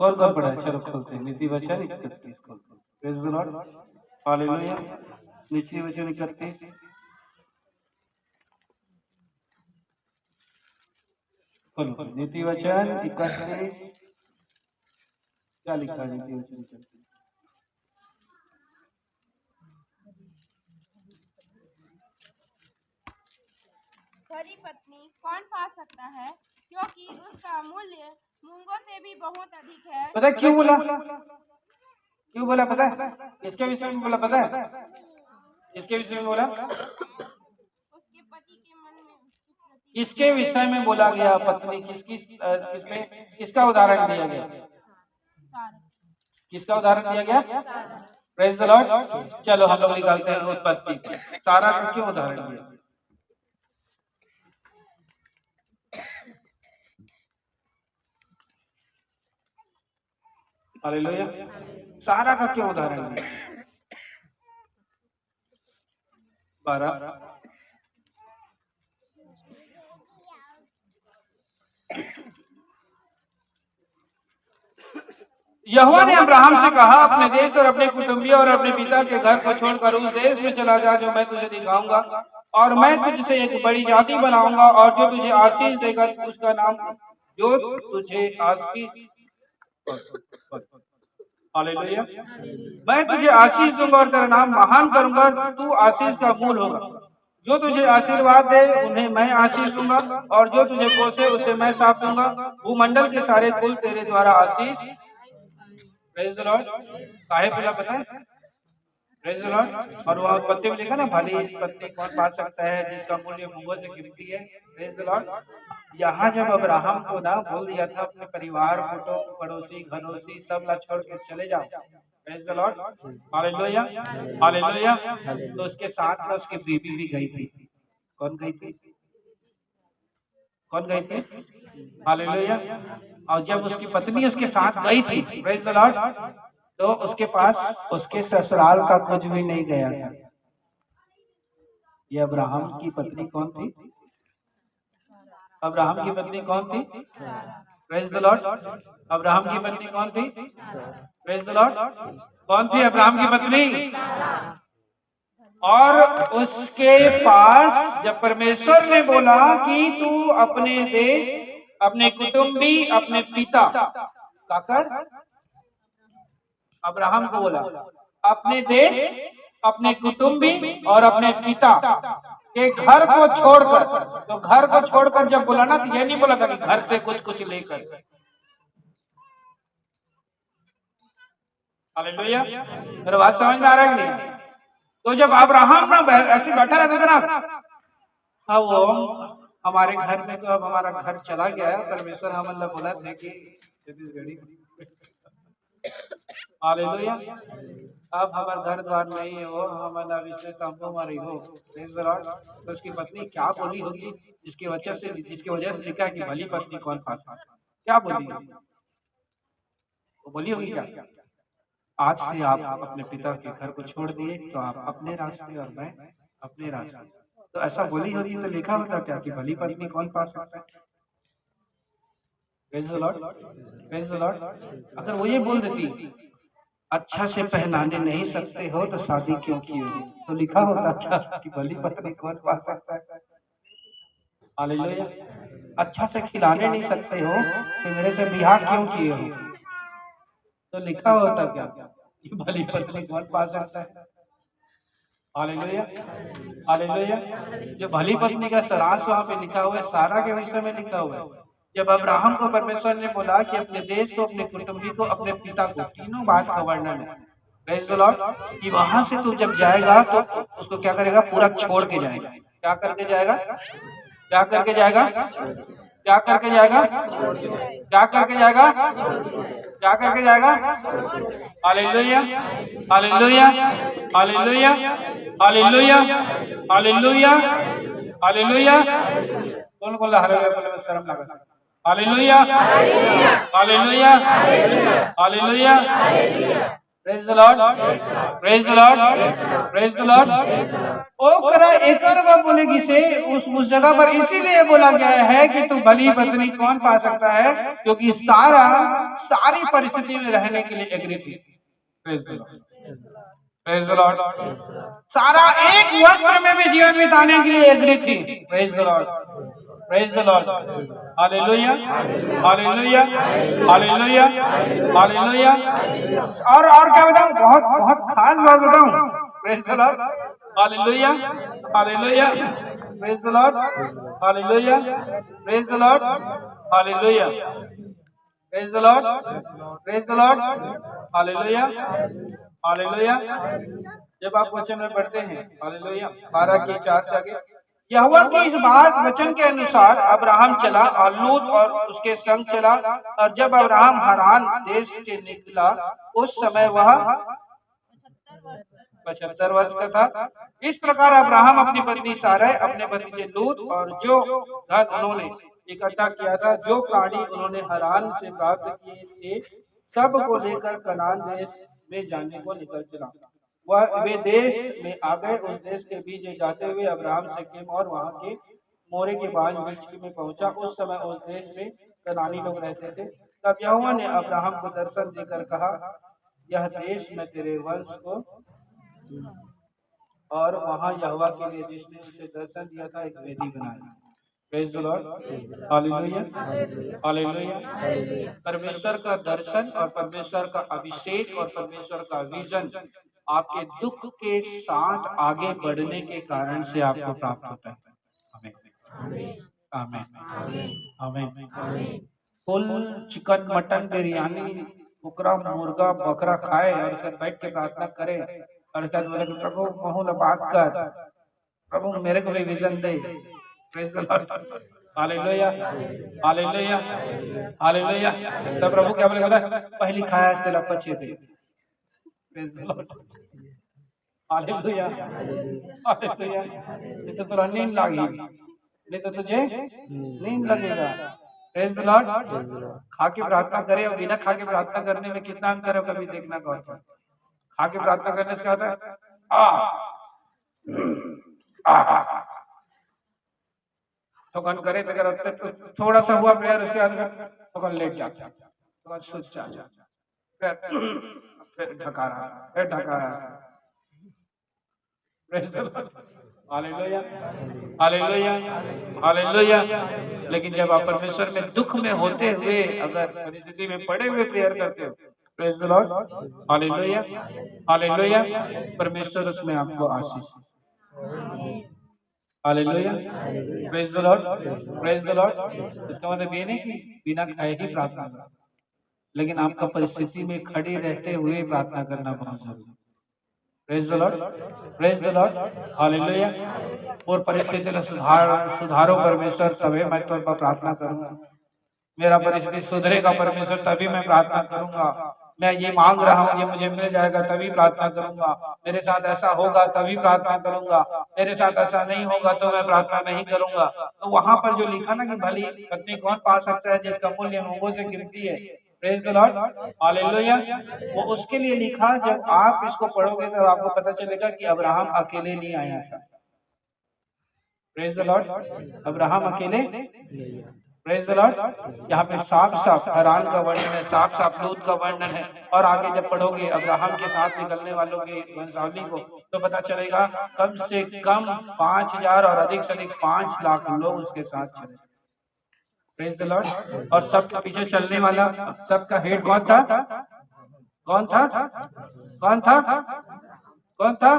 कौन कौन पढ़ा है? चलो खोलते हैं नीति वचन 31 को। Praise the Lord, hallelujah. नीति वचन 31, खोलो नीति वचन 31। क्या लिखा है नीति वचन 31? खरी पत्नी कौन पा सकता है, क्योंकि उसका मूल्य मूंगों से भी बहुत अधिक है। पता है क्यों बोला? क्यों बोला पता है? किसके विषय में बोला पता है? किसके विषय में बोला? उसके पति के मन में उसके प्रति। किसके विषय में बोला गया? पत्नी किसमें किसका उदाहरण दिया गया? किसका उदाहरण दिया गया? Praise the Lord. चलो हम लोग निकालते हैं उत्पत्ति। सारा का क्यों उदाहरण दिया? हालेलुया। सारा का क्यों उदाहरण दिया? 12। यहोवा ने अब्राहम से कहा, अपने देश और अपने कुटुंबियों और अपने पिता के घर को छोड़कर उस देश में चला जा जो मैं तुझे दिखाऊंगा, और मैं तुझसे एक बड़ी जाति बनाऊंगा, और जो तुझे आशीष देगा उसका नाम, जो तुझे आशीष, हालेलुया, मैं तुझे आशीष दूंगा और तेरा नाम महान करूंगा, तू आशीष का मूल होगा। जो तुझे आशीर्वाद दे उन्हें मैं आशीष दूंगा, और जो तुझे कोसे उसे मैं साफ दूंगा। भूमंडल के सारे कुल तेरे द्वारा आशीष, प्रेज द लॉर्ड, काहे बोला पता है? Praise the Lord. और वह उत्पत्ति में लिखा ना, भली पत्नी कौन पा सकता है जिसका मूल्य मुंह से गिरती है। Praise the Lord. यहाँ जब अब्राहम को ना बोल दिया था अपने परिवार, कुटुंब, पड़ोसी, घनोसी सब ला छोड़ के चले जाओ, praise the Lord, hallelujah, hallelujah, तो उसके साथ में उसकी बीवी भी गई थी। कौन गई थी? कौन गई थी? हालेलुया। और जब उसकी पत्नी उसके साथ गई थी, प्रेज द लॉर्ड, तो उसके पास उसके ससुराल का कुछ भी नहीं गया था। ये अब्राहम की पत्नी कौन थी? अब्राहम की पत्नी कौन थी? Praise the Lord. अब्राहम की पत्नी कौन थी? Praise the Lord. कौन थी अब्राहम की पत्नी? और उसके पास जब परमेश्वर ने बोला कि तू अपने देश, अपने कुटुंबी, अपने पिता का कर, अब्राहम को बोला अपने देश, अपने कुटुंबी और अपने पिता के घर को छोड़कर, तो घर को छोड़कर जब बोला ना, तो ये नहीं बोला था कि घर से कुछ कुछ लेकर। हालेलुया। मेरी बात समझ में आ रहा है नहीं? तो जब अब्राहम ना ऐसे बैठा रहता था ना, हाँ वो हमारे घर में, तो अब हमारा घर चला गया है, परमेश्वर हम अल्लाह बोला थे कि छत्तीसगढ़ी, हालेलुया, अब हमारा घर द्वार नहीं हो, हमारा विषय तंबू मारी हो, प्रेज द लॉर्ड। तो उसकी पत्नी क्या बोली होगी, जिसकी वजह से लिखा है कि भली पत्नी कौन पास, क्या बोली? वो बोली होगी क्या, आज से आप अपने पिता के घर को छोड़ दिए तो आप अपने रास्ते और मैं अपने रास्ते। तो ऐसा बोली होती तो लिखा होता क्या कि भली पत्नी कौन पा सकता है? Praise the Lord, praise the Lord. अगर वो ये बोल देती अच्छा से पहनाने नहीं सकते हो तो शादी क्यों की हो, तो लिखा होता क्या कि भली पत्नी कौन पा सकता है? हालेलुया। अच्छा से खिलाने नहीं सकते हो तो मेरे से बियाह क्यों किए हो, तो लिखा होता क्या कि भली पत्नी कौन पा सकता है? Hallelujah, hallelujah. जो भली पत्नी का सारांश वहाँ पे लिखा हुआ है, सारा के विषय में लिखा हुआ है। जब अब्राहम को परमेश्वर ने बोला कि अपने देश को, अपने कुटुंबी को, अपने पिता को, तीनों बात का वर्णन है, प्रेज द लॉर्ड, कि वहां से तू जब जाएगा तो उसको क्या करेगा? पूरा छोड़ के जाएगा। क्या करके जाएगा? क्या करके जाएगा? क्या करके जाएगा? क्या करके जाएगा? क्या करके जाएगा? Hallelujah, hallelujah, hallelujah, hallelujah, hallelujah, hallelujah. कौन बोल रहा हालेलुया? बोले में शर्म लगा। Hallelujah, hallelujah, hallelujah, praise the Lord, praise the Lord, praise the Lord. ओकरा एकर में बोलेगी से उस जगह पर इसीलिए बोला गया है कि तू भली पत्नी कौन पा सकता है, क्योंकि सारी परिस्थिति में रहने के लिए एग्री थी। Praise the Lord, praise the Lord. सारा एक वस्त्र में भी जीवन बिताने के लिए एग्री थी। Praise the Lord, praise the Lord, hallelujah, hallelujah, hallelujah, hallelujah. और क्या बताऊं, बहुत बहुत खास बात बताऊं, praise the Lord, hallelujah, hallelujah, praise the Lord, hallelujah, praise the Lord, hallelujah, praise the Lord, praise the Lord, hallelujah, hallelujah. जब आप वचन में पढ़ते हैं, हालेलुया, 12:4 से आगे, यहोवा की इस बात वचन के अनुसार अब्राहम चला और लूत और उसके संग चला, और जब अब्राहम हारान देश से निकला उस समय वह 75 वर्ष का था। इस प्रकार अब्राहम अपनी पत्नी सारै, अपने भतीजे लूत और जो धन उन्होंने इकट्ठा किया था, जो प्राणी उन्होंने हारान से प्राप्त किए थे, सब को लेकर कनान देश में जाने को निकल चला। वे देश में आ गए। उस देश के बीच जाते हुए अब्राहम शेकेम और वहां के मोरे के बाल वृक्ष में पहुंचा। उस समय उस देश में कनानी लोग रहते थे। तब यहोवा ने अब्राहम को दर्शन देकर कहा, यह देश मैं तेरे वंश को, और वहां यहोवा के लिए जिसने उसे दर्शन दिया था एक वेदी बनाई। Praise the Lord, hallelujah, hallelujah. परमेश्वर का दर्शन और परमेश्वर का अभिषेक और परमेश्वर का विजन आपके दुख के साथ आगे बढ़ने के कारण से आपको प्राप्त होता है। आमीन, आमीन, आमीन। फुल चिकन, मटन, बिरयानी, कुकरा, मुर्गा, बकरा खाए और फिर बैठ के प्रार्थना करे और क्या बोले कि प्रभु महूल बात कर, प्रभु मेरे को भी vision they. Praise the Lord, hallelujah, hallelujah, hallelujah. तब प्रभु क्या बोले, पहली खाया तेरा पचे थे। Praise the Lord, hallelujah, hallelujah. नहीं तो तुझे नींद लगेगी, नहीं तो तुझे नींद लगेगा। Praise the Lord. खा के प्रार्थना करे और बिना खा के प्रार्थना करने में कितना अंतर है, कभी देखना गौर कर। खा के प्रार्थना करने से क्या होता है, थोकन करे तो थोड़ा सा हुआ प्रेयर, उसके बाद थोकन लेट जाता, थोकन सुच जाता, फिर ढका रहा, फिर ढका रहा। Hallelujah, hallelujah, hallelujah. लेकिन जब आप परमेश्वर में दुख में होते हुए अगर परिस्थिति में पड़े हुए प्रेयर करते हो, praise the Lord, hallelujah, hallelujah, परमेश्वर उसमें आपको आशीष, hallelujah, praise the Lord, praise the Lord. इसका मतलब ये नहीं कि बिना खाए ही प्रार्थना करो, लेकिन आपका परिस्थिति में खड़े रहते हुए प्रार्थना करना बहुत जरूरी है। Praise the Lord, praise the Lord, hallelujah. और परिस्थिति में सुधारो परमेश्वर, तभी मैं तुम पर प्रार्थना करूंगा। मेरा परिस्थिति सुधरेगा परमेश्वर, तभी मैं प्रार्थना करूंगा। मैं ये मांग रहा हूँ, ये मुझे मिल जाएगा तभी प्रार्थना करूंगा। मेरे साथ ऐसा होगा तभी प्रार्थना करूंगा, मेरे साथ ऐसा नहीं होगा तो मैं प्रार्थना नहीं करूंगा। तो वहां पर जो लिखा ना कि भली पत्नी कौन पा सकता है जिसका मूल्य मूंगों से कीमती है। Praise the Lord, hallelujah. वो उसके लिए लिखा, जब आप इसको पढ़ोगे तो आपको पता चलेगा कि अब्राहम अकेले नहीं आया था। प्रेज द लॉर्ड, अब्राहम अकेले, प्रेज द लॉर्ड। यहाँ पे साफ साफ हरान का वर्णन है, साफ साफ लूत का वर्णन है। और आगे जब पढ़ोगे अब्राहम के साथ निकलने वालों के वंशावली को, तो पता चलेगा कम से कम 5000 और अधिक से अधिक 5 लाख लोग उसके साथ चले। Praise the Lord. और सबके पीछे चलने वाला, सबका हेड कौन था, कौन था, कौन था, कौन था?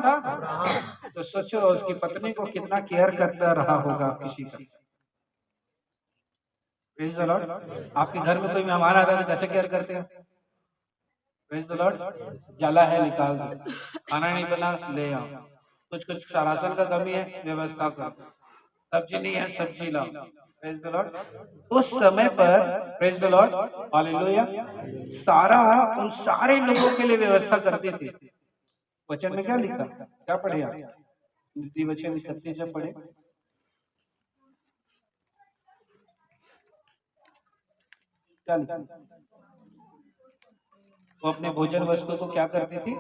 तो सोचो उसकी पत्नी को कितना केयर करता रहा होगा किसी का। Praise the Lord. आपके घर में कोई मेहमान आता है तो कैसे केयर करते हैं? Praise the Lord. जाला है निकाल दो, खाना नहीं बना ले आओ, कुछ कुछ राशन का कमी है व्यवस्था करो, सब्जी नहीं है सब्जी लाओ। Praise the Lord. उस समय पर प्रेज द लॉर्ड, हालेलुया, सारा उन सारे लोगों के लिए व्यवस्था करती थी। वचन में क्या लिखा, क्या पढ़े आप? नीति वचन 31 जब पढ़े, क्या लिखा? वो अपने भोजन वस्तु को क्या करती थी?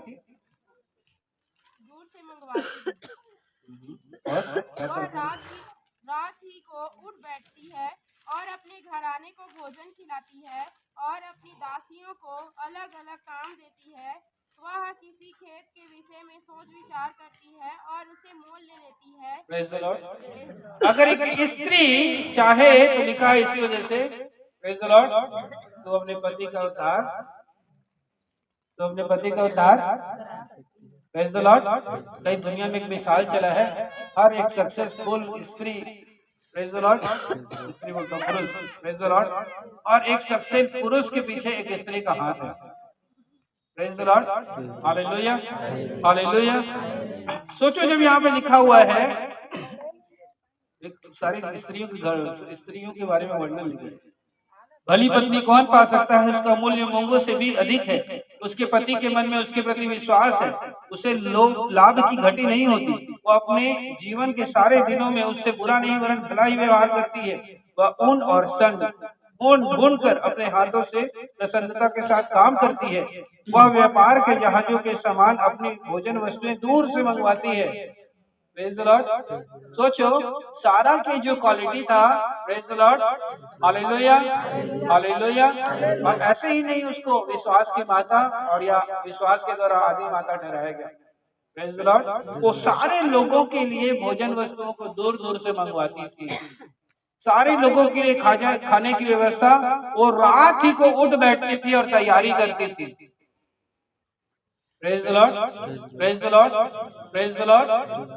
दूर से मंगवाती थी। और रात ही को उठ बैठती है और अपने घराने को भोजन खिलाती है और अपनी दासियों को अलग अलग काम देती है। वह किसी खेत के विषय में सोच विचार करती है और उसे मोल ले लेती है। Praise the Lord. अगर एक स्त्री चाहे तो लिखा इसी वजह से, प्रेज द लॉर्ड, तो अपने पति का उद्धार, तो अपने पति का उद्धार, प्रेज द लॉर्ड। कई दुनिया में एक मिसाल चला है, हर एक सक्सेसफुल स्त्री, प्रेज द लॉर्ड, स्त्री बोलता हूं पुरुष, प्रेज द लॉर्ड, और एक सक्सेस पुरुष के पीछे एक स्त्री का हाथ है। Praise the Lord, hallelujah, hallelujah. सोचो जब यहाँ पे लिखा हुआ है, एक सारी स्त्रियों के बारे में वर्णन लिखा है। भली पत्नी कौन पा सकता है, उसका मूल्य मूंगों से भी अधिक है। उसके पति के मन में उसके प्रति विश्वास है, उसे लाभ की घटी नहीं होती। वो अपने जीवन के सारे दिनों में उससे बुरा नहीं वरन भला ही व्यवहार करती है। वह ऊन और सन ढूंढ कर अपने हाथों से प्रसन्नता के साथ काम करती है। वह व्यापार के जहाजों के समान अपनी भोजन वस्तुएं दूर से मंगवाती है। Praise the Lord. सोचो सारा की जो क्वालिटी था, praise the Lord, hallelujah hallelujah. और ऐसे ही नहीं उसको विश्वास की माता और या विश्वास के द्वारा आदि माता ठहराया गया, प्रेज द लॉर्ड। वो सारे लोगों के लिए भोजन वस्तुओं को दूर दूर से मंगवाती थी, सारे लोगों के लिए खाने की व्यवस्था वो रात ही को उठ बैठती थी और तैयारी करती थी। Praise the Lord, praise the Lord, praise the Lord,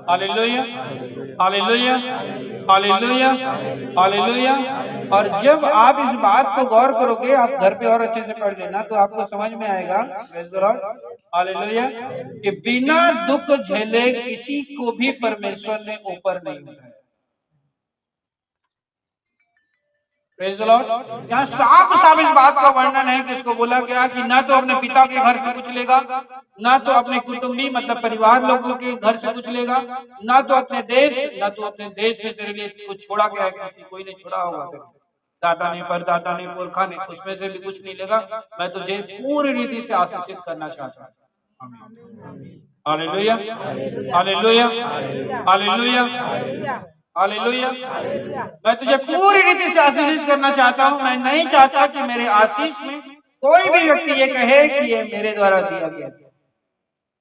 hallelujah hallelujah hallelujah hallelujah. और जब आप इस बात को गौर करोगे, आप घर पे और अच्छे से पढ़ लेना तो आपको समझ में आएगा, प्रेज द लॉर्ड हालेलुया, कि बिना दुख झेले किसी को भी परमेश्वर ने ऊपर नहीं उठाया। Praise the Lord. यहाँ साफ साफ इस बात का वर्णन है कि इसको बोला गया कि ना तो अपने पिता के घर से कुछ लेगा, ना तो अपने कुटुंबी मतलब परिवार लोगों के घर से कुछ लेगा, ना तो अपने देश, ना तो अपने देश में तेरे लिए कुछ छोड़ा गया है, किसी कोई ने छोड़ा होगा, दादा ने परदादा ने पुरखा ने, उसमें से भी कुछ नहीं लेगा। मैं तुझे पूरी रीति से आशीषित करना चाहता हूँ। Hallelujah hallelujah hallelujah hallelujah. मैं तुझे पूरी रीति से आशीषित करना चाहता हूँ। मैं नहीं चाहता कि मेरे आशीष में कोई भी व्यक्ति ये कहे कि ये मेरे द्वारा दिया गया।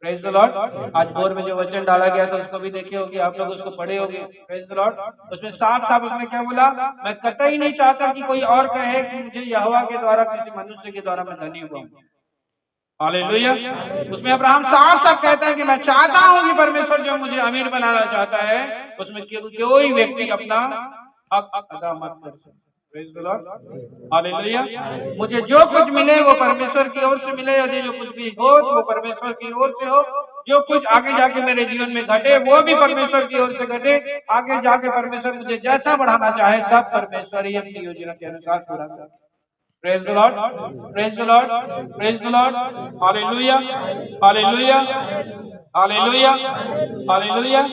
Praise the Lord. आज भोर में जो वचन डाला गया था उसको भी देखे होंगे आप लोग, उसको पढ़े होंगे। Praise the Lord. उसमें साफ साफ उसमें क्या बोला, मैं कतई नहीं चाहता कि कोई और कहे कि मुझे यहोवा के द्वारा किसी मनुष्य के द्वारा मैं धनी हुआ। हालेलुया। उसमें अब्राहम साफ साफ कहता है कि मैं चाहता हूं कि परमेश्वर जो मुझे अमीर बनाना चाहता है उसमें कोई व्यक्ति अपना हक अदा मत कर सके। Praise the Lord. हालेलुया। मुझे जो कुछ मिले वो परमेश्वर की ओर से मिले, यदि जो कुछ भी हो वो परमेश्वर की ओर से हो। जो कुछ आगे जाके मेरे जीवन में घटे वो भी परमेश्वर की ओर से घटे। आगे जाके परमेश्वर मुझे जैसा बढ़ाना चाहे सब परमेश्वर ही अपनी योजना के अनुसार पूरा करे। Praise the Lord, praise the Lord, praise the Lord, Hallelujah, Hallelujah, Hallelujah, Hallelujah।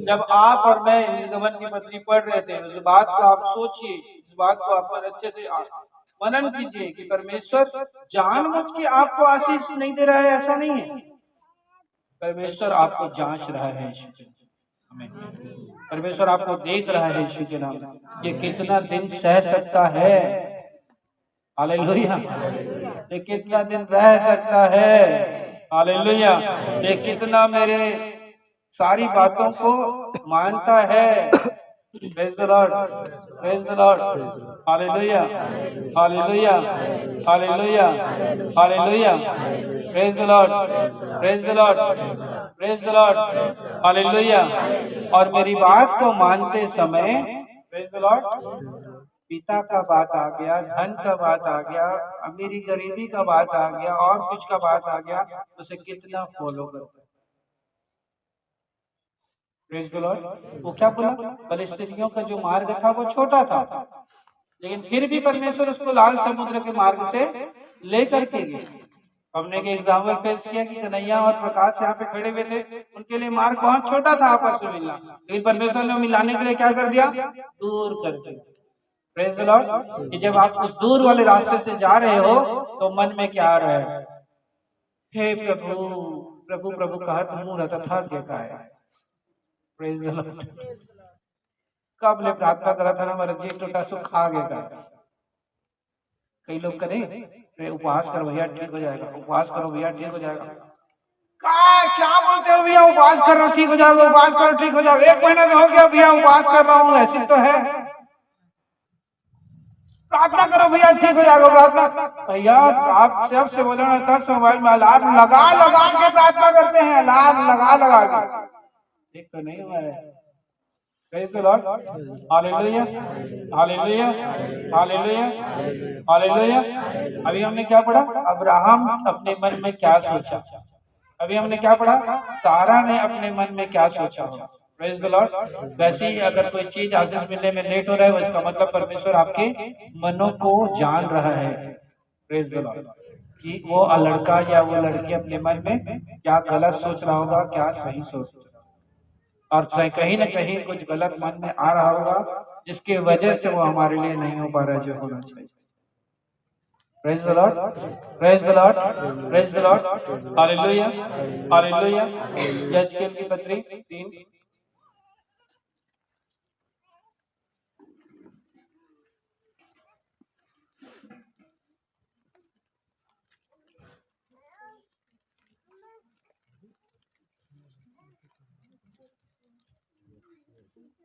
जब आप और मैं निर्गमन की पत्री पढ़ रहे थे, उस बात को आप सोचिए, इस बात को आप अच्छे से मनन कीजिए कि परमेश्वर जानबूझ के आपको आशीष नहीं दे रहा है, ऐसा नहीं है। परमेश्वर आपको जांच रहा है, परमेश्वर आपको देख रहा है। यीशु के नाम, ये कितना दिन सह सकता है। हालेलुया। ये कितना दिन रह सकता है। हालेलुया। ये कितना मेरे सारी बातों को मानता है। Praise the Lord, praise the Lord. Hallelujah hallelujah hallelujah hallelujah. Praise the Lord, praise the Lord, praise the Lord. Hallelujah. और मेरी बात को मानते समय, प्रेज द लॉर्ड, पिता का बात आ गया, धन का बात आ गया, अमीरी गरीबी का बात आ गया, और कुछ का बात आ गया, उसे कितना फॉलो करता है। Praise the Lord. वो क्या बोला, फिलिस्तीनियों का जो मार्ग था वो छोटा था, लेकिन फिर भी परमेश्वर उसको लाल समुद्र के मार्ग से लेकर के गए। हमने एक एग्जाम्पल पेश किया कि कन्हैया और प्रकाश यहाँ पे खड़े हुए थे, उनके लिए मार्ग बहुत छोटा था आपस में मिलना, लेकिन परमेश्वर ने मिलाने के लिए क्या कर दिया, दूर कर दिया। Praise the Lord. कि जब आप उस दूर वाले रास्ते से जा रहे हो तो मन में क्या आ रहा है, हे प्रभु प्रभु प्रभु कहत मुँह रहता था क्या का है। Praise the Lord. कब ले प्रार्थना करा था ना, मेरा जी टोटा सुख खा गया। कई लोग करें उपवास करो भैया ठीक हो जाएगा, उपवास करो भैया ठीक हो जाएगा। क्या बोलते हो भैया, उपवास कर रहा हूँ ठीक हो जाएगा, उपवास करो ठीक हो जाएगा। 1 महीना हो गया भैया उपवास कर रहा हूँ, ऐसी तो है। प्रार्थना करो भैया ठीक हो जाएगा, प्रार्थना भैया आप सबसे बोलो ना, 10 मोबाइल में अलार्म लगा लगा के प्रार्थना करते हैं, अलार्म लगा लगा के, ठीक तो नहीं हुआ है। Praise the Lord. Hallelujah hallelujah hallelujah hallelujah. अभी हमने क्या पढ़ा, अब्राहम अपने मन में क्या सोचा। अभी हमने क्या पढ़ा, सारा ने अपने मन में क्या सोचा। Praise the Lord. वैसे ही अगर कोई चीज आशीष मिलने में लेट हो रहा है, इसका मतलब परमेश्वर आपके मनों को जान रहा है। Praise the Lord. कि वो लड़का या वो लड़की अपने मन में क्या गलत सोच रहा होगा, क्या सही सोच रहा, और कहीं ना कहीं कुछ गलत मन में आ रहा होगा जिसकी वजह से वो हमारे लिए नहीं हो पा रहा है जो होना चाहिए। Praise the Lord, praise the Lord, praise the Lord. Hallelujah hallelujah. यहेजकेल की पत्री 3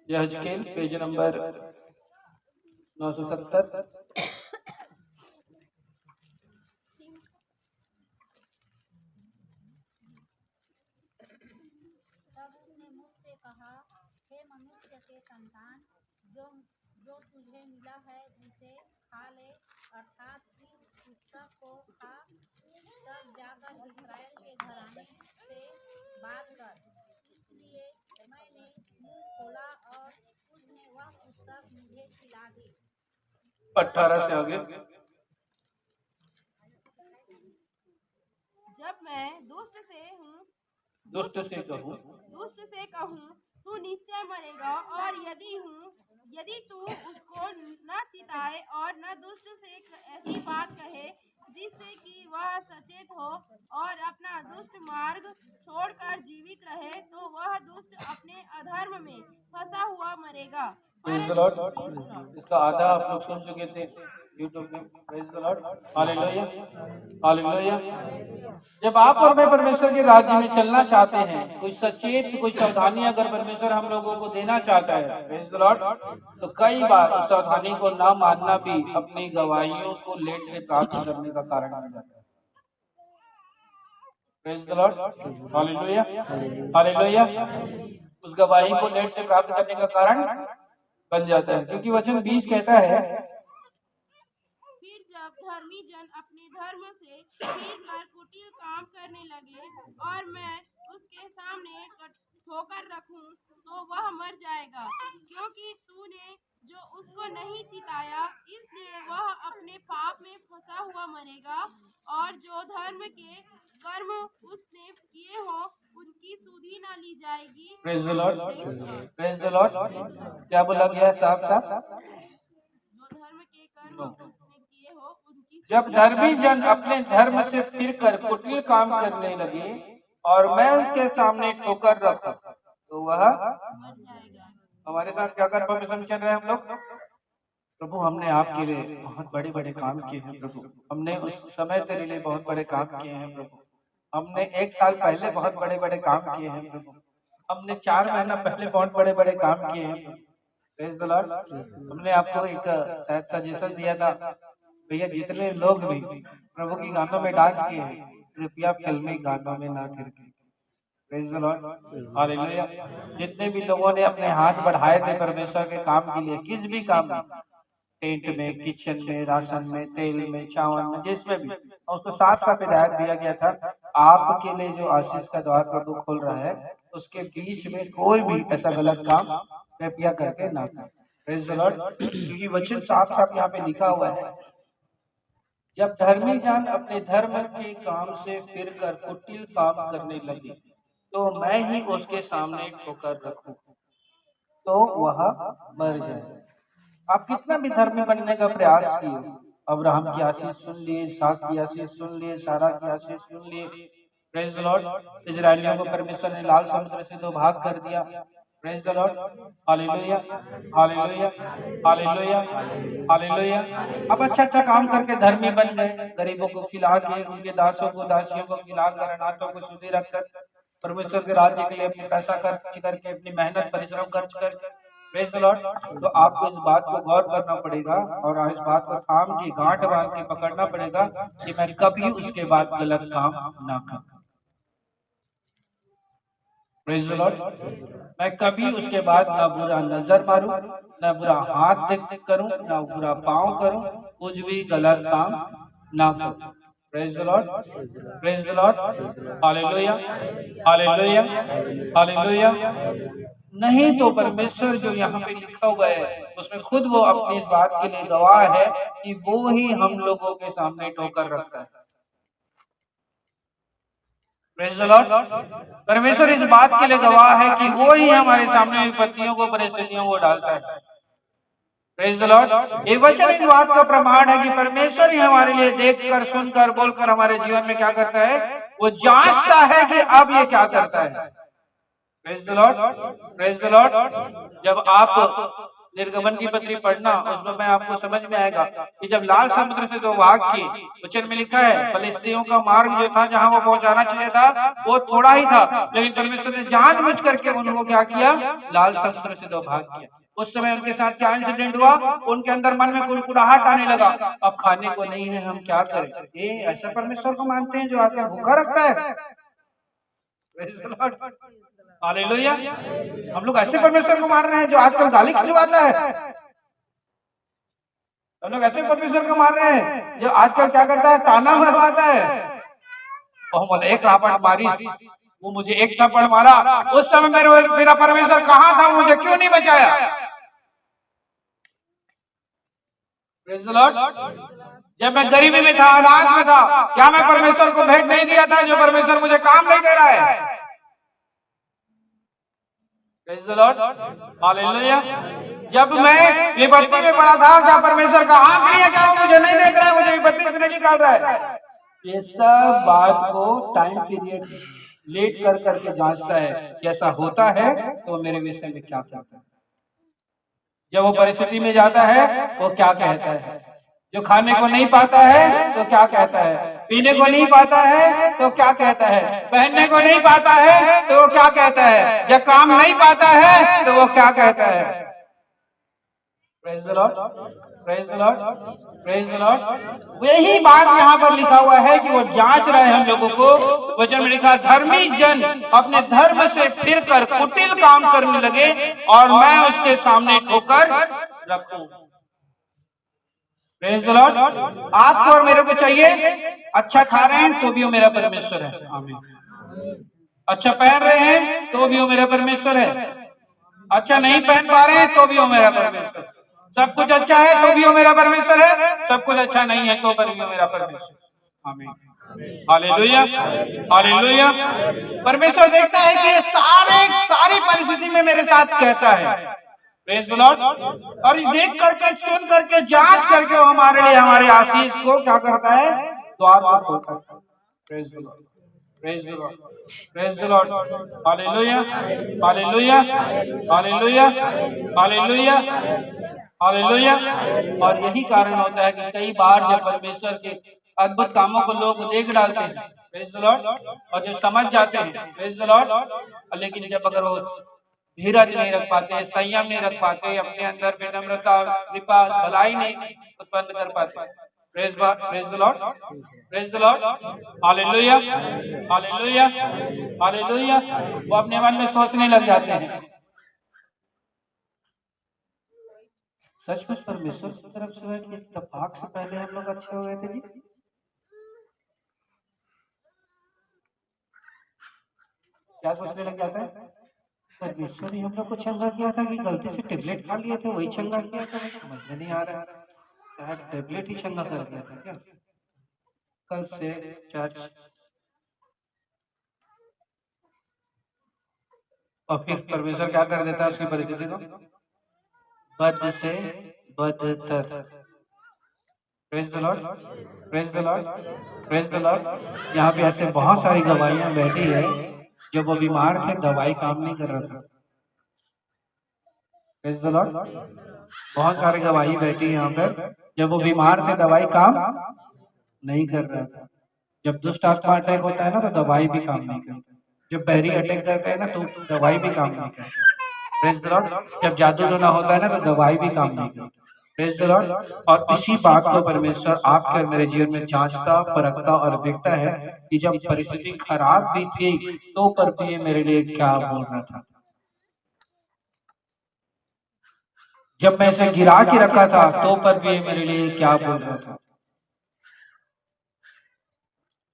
यहजकेल पेज नंबर 970। तब उसने मुझसे कहा, हे मनुष्य के संतान, जो जो तुझे मिला है उसे खा ले, अर्थात इस पुस्तक को खा। तब जाकर इस्राएल के घराने से बात कर। इसलिए मैंने मुंह खोला और उसने वह पुस्तक मुझे खिला दी। 18 से आगे। जब मैं दुष्ट से कहूँ तू निश्चय मरेगा, और यदि तू उसको न चिताए और न दुष्ट से ऐसी बात कहे जिससे कि वह सचेत हो और अपना दुष्ट मार्ग छोड़कर जीवित रहे, तो वह दुष्ट अपने अधर्म में फंसा हुआ मरेगा। Praise the Lord. इसका आधा आप लोग सुन चुके थे यूट्यूब में। Praise the Lord, hallelujah, hallelujah. जब आप और मैं परमेश्वर के राज्य में चलना चाहते हैं, कोई सचेत, कोई सावधानी अगर परमेश्वर हम लोगों को देना चाहता है, प्रेज द लॉर्ड, तो कई बार उस सावधानी को ना मानना भी अपनी गवाहियों को लेट से प्राप्त करने का कारण बन जाता है। Praise the Lord, hallelujah, hallelujah. उस गवाही को लेट से प्राप्त करने का कारण बन जाता है, क्योंकि वचन 20 कहता है, फिर जब धर्मी जन अपने धर्म से फिरकर कुटिल काम करने लगे और मैं उसके सामने ठोकर रखूं, तो वह मर जाएगा, क्योंकि तूने जो उसको नहीं चिताया, इसलिए वह अपने पाप में फंसा हुआ मरेगा। और जो धर्म के कर्म उसने किए हो उनकी सुधि न ली जाएगी। Praise the Lord, praise the Lord. क्या बोला गया साफ साफ? जो धर्म के कर्म उसने किए हो उनकी। जब धर्मी जन अपने धर्म से फिरकर कुटिल काम करने लगे और मैं उसके सामने ठोकर रखा, तो वह मर जाएगा। हमारे साथ क्या कर परमिशन चल रहे हैं हम लोग? प्रभु, हमने आपके लिए बहुत बड़े बड़े काम किए हैं प्रभु, हमने उस समय तेरे लिए बहुत बड़े काम किए हैं प्रभु, हमने 1 साल पहले बहुत बड़े बड़े काम किए हैं प्रभु, हमने 4 महीना पहले बहुत बड़े बड़े काम किए हैं। Praise the Lord. हमने आपको एक शायद सजेशन दिया था, भैया जितने लोग भी प्रभु की गानों में डांस किए हैं, कृपया फिल्मी गानों में ना थिरके। Praise the Lord, hallelujah. जितने भी लोगों ने अपने हाथ बढ़ाए थे परमेश्वर के काम के लिए, किस भी काम में, टेंट में, किचन में, राशन में, तेल में, चावल में, जिसमें भी, और उसको साफ साफ हिदायत दिया गया था, आपके लिए जो आशीष का द्वार प्रभु खोल रहा है, उसके बीच में कोई भी ऐसा गलत काम कृपया करके ना करें। Praise the Lord. क्योंकि वचन साफ साफ यहाँ पे लिखा हुआ है, जब धर्मी जन अपने धर्म के काम से फिरकर कुटिल काम करने लगे, तो मैं ही उसके सामने ठोकर रखूं, तो वह मर जाए। आप कितना भी धर्मी बनने का प्रयास किए, अब्राहम की आशीष सुन लिए, इसहाक की आशीष सुन लिए, सारा की आशीष सुन लिए। Praise the Lord. इजरायलियों को परमेश्वर ने लाल समुद्र से 2 भाग कर दिया। Praise the Lord, hallelujah, hallelujah, hallelujah, hallelujah. अब अच्छा काम करके धर्मी बन गए, गरीबों को खिला के, उनके दासों को, दासियों को खिलाकर, अनाथों को सुधी रखकर, परमेश्वर के राज्य के लिए अपने पैसा खर्च करके, अपनी मेहनत परिश्रम खर्च करके। Praise the Lord. तो आपको इस बात को गौर करना पड़ेगा और इस बात को थाम के, गांठ बांध के पकड़ना पड़ेगा कि मैं कभी उसके बाद गलत काम ना करूं। Praise the Lord. मैं कभी उसके बाद ना बुरा नजर मारूं, ना बुरा हाथ करूं, ना बुरा पांव करूं, कुछ भी गलत काम ना करूं। Praise the Lord, praise the Lord, hallelujah, hallelujah, hallelujah. नहीं तो परमेश्वर जो यहाँ पे लिखा हुआ है, उसमें खुद वो अपनी इस बात के लिए गवाह है कि वो ही हम लोगों के सामने ठोकर रखता है। Praise the Lord. परमेश्वर इस बात के लिए गवाह है कि वो ही हमारे सामने विपत्तियों को, परिस्थितियों को डालता है। Praise the Lord. ये वचन इस बात का प्रमाण है कि परमेश्वर ही हमारे लिए देखकर, सुनकर, बोलकर हमारे जीवन में क्या करता है, वो जांचता है कि अब ये क्या करता है। Praise the Lord, praise the Lord. जब आप निर्गमन की पत्री पढ़ना, उसमें मैं आपको समझ में आएगा कि जब लाल समुद्र से दो भाग किए, वचन में लिखा है फलिस्तियों का मार्ग जो था जहां वो पहुंचाना चाहिए था वो थोड़ा ही था, लेकिन परमेश्वर ने जानबूझ करके उनको क्या किया, लाल समुद्र से दो भाग किया। उस समय उनके साथ क्या इंसिडेंट हुआ, उनके अंदर मन में कुड़कुड़ाहट आने लगा, अब खाने को नहीं है, हम क्या करें। ये ऐसा परमेश्वर को मानते हैं जो आकर भूखा रखता है। हालेलुया। हम लोग ऐसे परमेश्वर को मान रहे हैं जो आजकल गाली खिलवाता है। हम लोग ऐसे परमेश्वर को मान रहे हैं जो आजकल क्या करता है, ताना मरवाता है। और बोले एक रापट मारी, वो मुझे एक थप्पड़ मारा, उस समय मेरा परमेश्वर कहाँ था, मुझे क्यों नहीं बचाया। Praise the Lord. जब मैं गरीबी में था, अनाथ में था, क्या मैं परमेश्वर को भेंट नहीं दिया था जो परमेश्वर मुझे काम नहीं दे रहा है। Praise the Lord. हालेलुया। जब मैं विपत्ति में पड़ा था, क्या परमेश्वर का आंख नहीं है, क्या मुझे नहीं देख रहा है, मुझे विपत्ति से नहीं निकाल रहा है। ये सब बात को टाइम पीरियड लेट कर करके जांचता है कि ऐसा होता है तो मेरे विषय में क्या कहता है। जब वो परिस्थिति में जाता है वो क्या कहता है, जो खाने को नहीं पाता है तो क्या कहता है, पीने को नहीं पाता है तो क्या कहता है, पहनने को नहीं पाता है तो वो क्या कहता है, जब काम नहीं पाता है तो वो क्या कहता है। Praise the Lord, praise the Lord, praise the Lord. यही बात यहाँ पर लिखा हुआ है कि वो जांच रहे हैं हम लोगों को। वचन में लिखा, धर्मी जन अपने धर्म से फिरकर कुटिल काम करने लगे और मैं उसके सामने ठोकर रखूं। Praise the Lord. आपको और मेरे को चाहिए, अच्छा खा रहे हैं तो भी वो मेरा परमेश्वर है, आमीन। अच्छा पहन रहे हैं तो भी वो मेरा परमेश्वर है, अच्छा नहीं पहन पा रहे हैं तो भी वो मेरा परमेश्वर है। सब कुछ अच्छा है तो भी वो मेरा परमेश्वर है, सब कुछ अच्छा नहीं है तो भी वो मेरा परमेश्वर। आमीन। Hallelujah, hallelujah. परमेश्वर देखता है कि ये सारी परिस्थिति में मेरे साथ कैसा है। Praise the Lord. और देख करके, सुन करके, जांच करके वो हमारे लिए हमारे आशीष को क्या करता है, द्वार पर खोलता है। Praise the Lord, praise the Lord, praise the Lord. Hallelujah, hallelujah, hallelujah, hallelujah, hallelujah. और यही कारण होता है कि कई बार जब परमेश्वर के अद्भुत कामों को लोग देख डालते हैं, प्रेज़ द लॉर्ड, और जो समझ जाते हैं, प्रेज़ द लॉर्ड, लेकिन जब अगर वो धीरज नहीं रख पाते, संयम नहीं रख पाते, अपने अंदर विनम्रता, कृपा, भलाई नहीं उत्पन्न कर पाते। Praise the Lord, praise the Lord. Hallelujah, hallelujah, hallelujah. वो अपने मन में सोचने लग जाते हैं, सचमुच परमेश्वर की तरफ से है कि इत्तेफाक से पहले हम लोग अच्छे हो गए थे जी। क्या सोचने लग जाता है, परमेश्वर ने हम लोग को चंगा किया था कि गलती से टेबलेट खा लिए थे वही चंगा किया था, समझ में नहीं आ रहा है, शायद टेबलेट ही चंगा कर दिया था क्या। कल से चर्च, और फिर परमेश्वर क्या कर देता है उसकी परिस्थिति को, बद से बदतर। Praise the Lord, praise the Lord, praise the Lord. यहाँ पे ऐसे बहुत सारी गवाहियां बैठी है, जब वो बीमार थे दवाई काम नहीं कर रहा था। Praise the Lord. बहुत सारी गवाही बैठी है यहाँ पर, जब वो बीमार थे दवाई काम नहीं कर रहा था। जब दुष्ट आत्मा अटैक होता है ना तो दवाई भी काम नहीं करती, जब बैरी अटैक करते हैं ना तो दवाई भी काम नहीं करती। Praise the Lord. जब जादू टोना होता है ना तो दवाई भी काम नहीं करती। Praise the Lord. और इसी बात को परमेश्वर आपके और मेरे जीवन में जांचता, परखता और देखता है कि जब परिस्थिति खराब भी थी तो पर भी मेरे लिए क्या बोल रहा था। जब मैं इसे गिरा के रखा था तो पर भी मेरे लिए क्या बोल रहा था।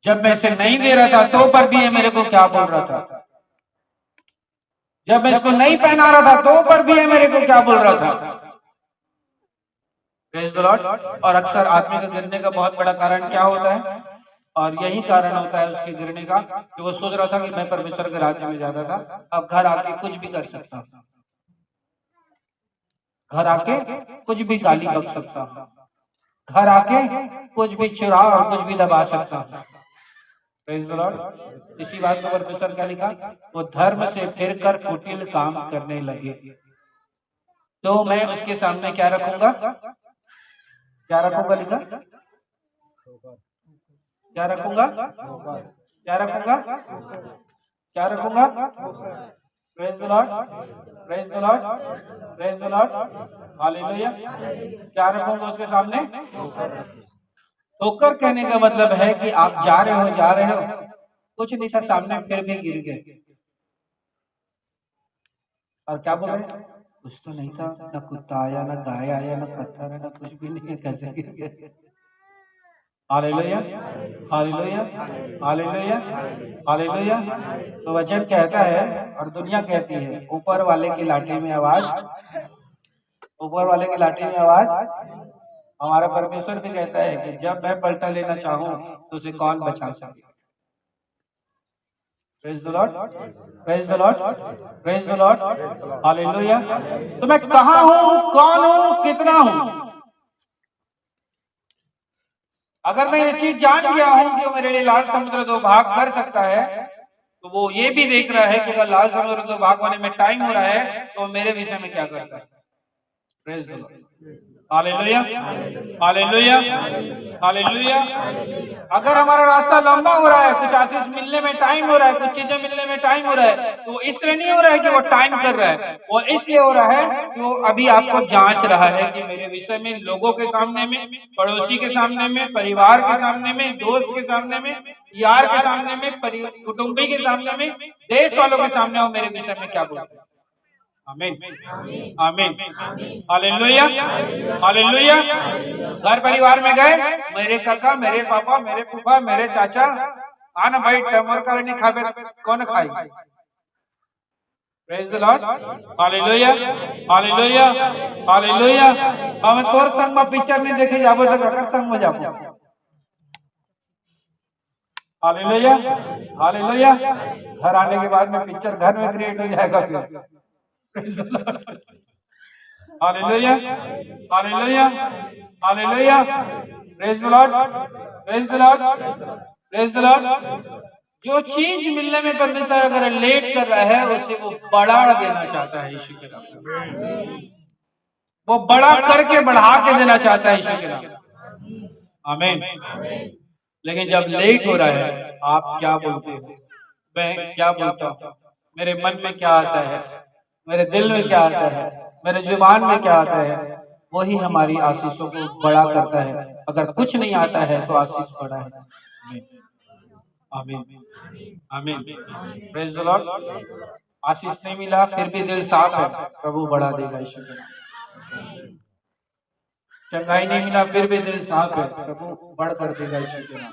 जब मैं इसे नहीं दे रहा था तो पर भी ये मेरे को क्या बोल रहा था। जब मैं इसको नहीं पहना रहा था तो पर भी ये मेरे को क्या बोल रहा था। Praise the Lord. और अक्सर आदमी का गिरने का बहुत बड़ा कारण क्या होता है, और यही कारण होता है उसके गिरने का कि वो सोच रहा था कि मैं परमेश्वर के राज्य में जाता था, अब घर आके कुछ भी कर सकता, घर आके कुछ भी गाली बक सकता, घर आके कुछ भी चुरा और कुछ भी दबा सकता। Praise the Lord. इसी बात को परमेश्वर क्या लिखा, वो धर्म से फिरकर कुटिल काम करने लगे। तो मैं उसके सामने क्या रखूंगा? क्या रखूंगा लिखा? क्या रखूंगा? क्या रखूंगा? क्या रखूंगा? Praise the Lord, praise the Lord, praise the Lord, hallelujah. क्या रखूंगा उसके सामने? ठोकर कहने का मतलब है कि आप जा रहे हो, कुछ नहीं था सामने, फिर भी गिर गए। और क्या बोल रहे हैं? कुछ तो नहीं था, ना कुत्ता आया, ना गाय आया, ना पत्थर है, ना कुछ भी नहीं है, कैसे गिर गए? Hallelujah, hallelujah, hallelujah, hallelujah. तो वचन कहता है और दुनिया कहती है, ऊपर वाले की लाठी में आवाज, ऊपर वाले की लाठी में आवाज। हमारा परमेश्वर भी कहता है कि जब मैं पलटा लेना चाहूं तो उसे कौन बचा सकता? Praise the Lord, praise the Lord, praise the Lord, hallelujah. तो मैं कहां हूं, कौन हूं, कितना हूं? अगर मैं ये चीज जान गया हूं कि वो मेरे लिए लाल समुद्र दो भाग कर सकता है, तो वो ये भी देख रहा है कि अगर लाल समुद्र दो भाग होने में टाइम हो रहा है तो मेरे विषय में क्या करता है? Praise the Lord, hallelujah, hallelujah, hallelujah. अगर हमारा रास्ता लंबा हो रहा है, कुछ आशीष मिलने में टाइम हो रहा है, कुछ चीजें मिलने में टाइम हो रहा है, तो वो इसलिए नहीं हो रहा है कि वो टाइम कर रहा है, वो इसलिए हो रहा है कि वो अभी आपको जांच रहा है कि मेरे विषय में लोगों के सामने में, पड़ोसी के सामने में, परिवार के सामने में, दोस्त के सामने में, यार के सामने में, कुटुंबी के सामने में, देश वालों के सामने वो मेरे विषय में क्या बोलते हैं। आमीन, आमीन, हालेलुया, हालेलुया। घर परिवार में गए, मेरे काका, मेरे पापा, मेरे फूफा, मेरे चाचा, आना भाई टमर का नहीं खाबे, कौन खाई? Praise the Lord, hallelujah, hallelujah, hallelujah. हम तोर संग में पिक्चर नहीं देखे जाबो तो काका संग में जाबो। Hallelujah, hallelujah. घर आने के बाद में पिक्चर घर में क्रिएट हो जाएगा फिर। Hallelujah, hallelujah, hallelujah. Praise the Lord, praise the Lord, praise the Lord. जो चीज मिलने में परमेश्वर अगर लेट कर रहा है उसे वो बढ़ा देना चाहता है यीशु के नाम। वो बड़ा करके बढ़ा के देना चाहता है यीशु के नाम। आमीन। लेकिन जब लेट हो रहा है, आप क्या बोलते हो? मैं क्या बोलता हूँ? मेरे मन में क्या आता है, मेरे दिल में क्या आता है, मेरे जुबान में क्या आता है, वही हमारी आशीषों को बड़ा करता है। अगर कुछ नहीं आता है तो आशीष बड़ा है। आमीन, आमीन, प्रेज द लॉर्ड। आशीष नहीं मिला फिर भी दिल साफ है, प्रभु बढ़ा देगा यीशु के नाम। चंगाई नहीं मिला फिर भी दिल साफ है, प्रभु बढ़ कर देगा यीशु के नाम।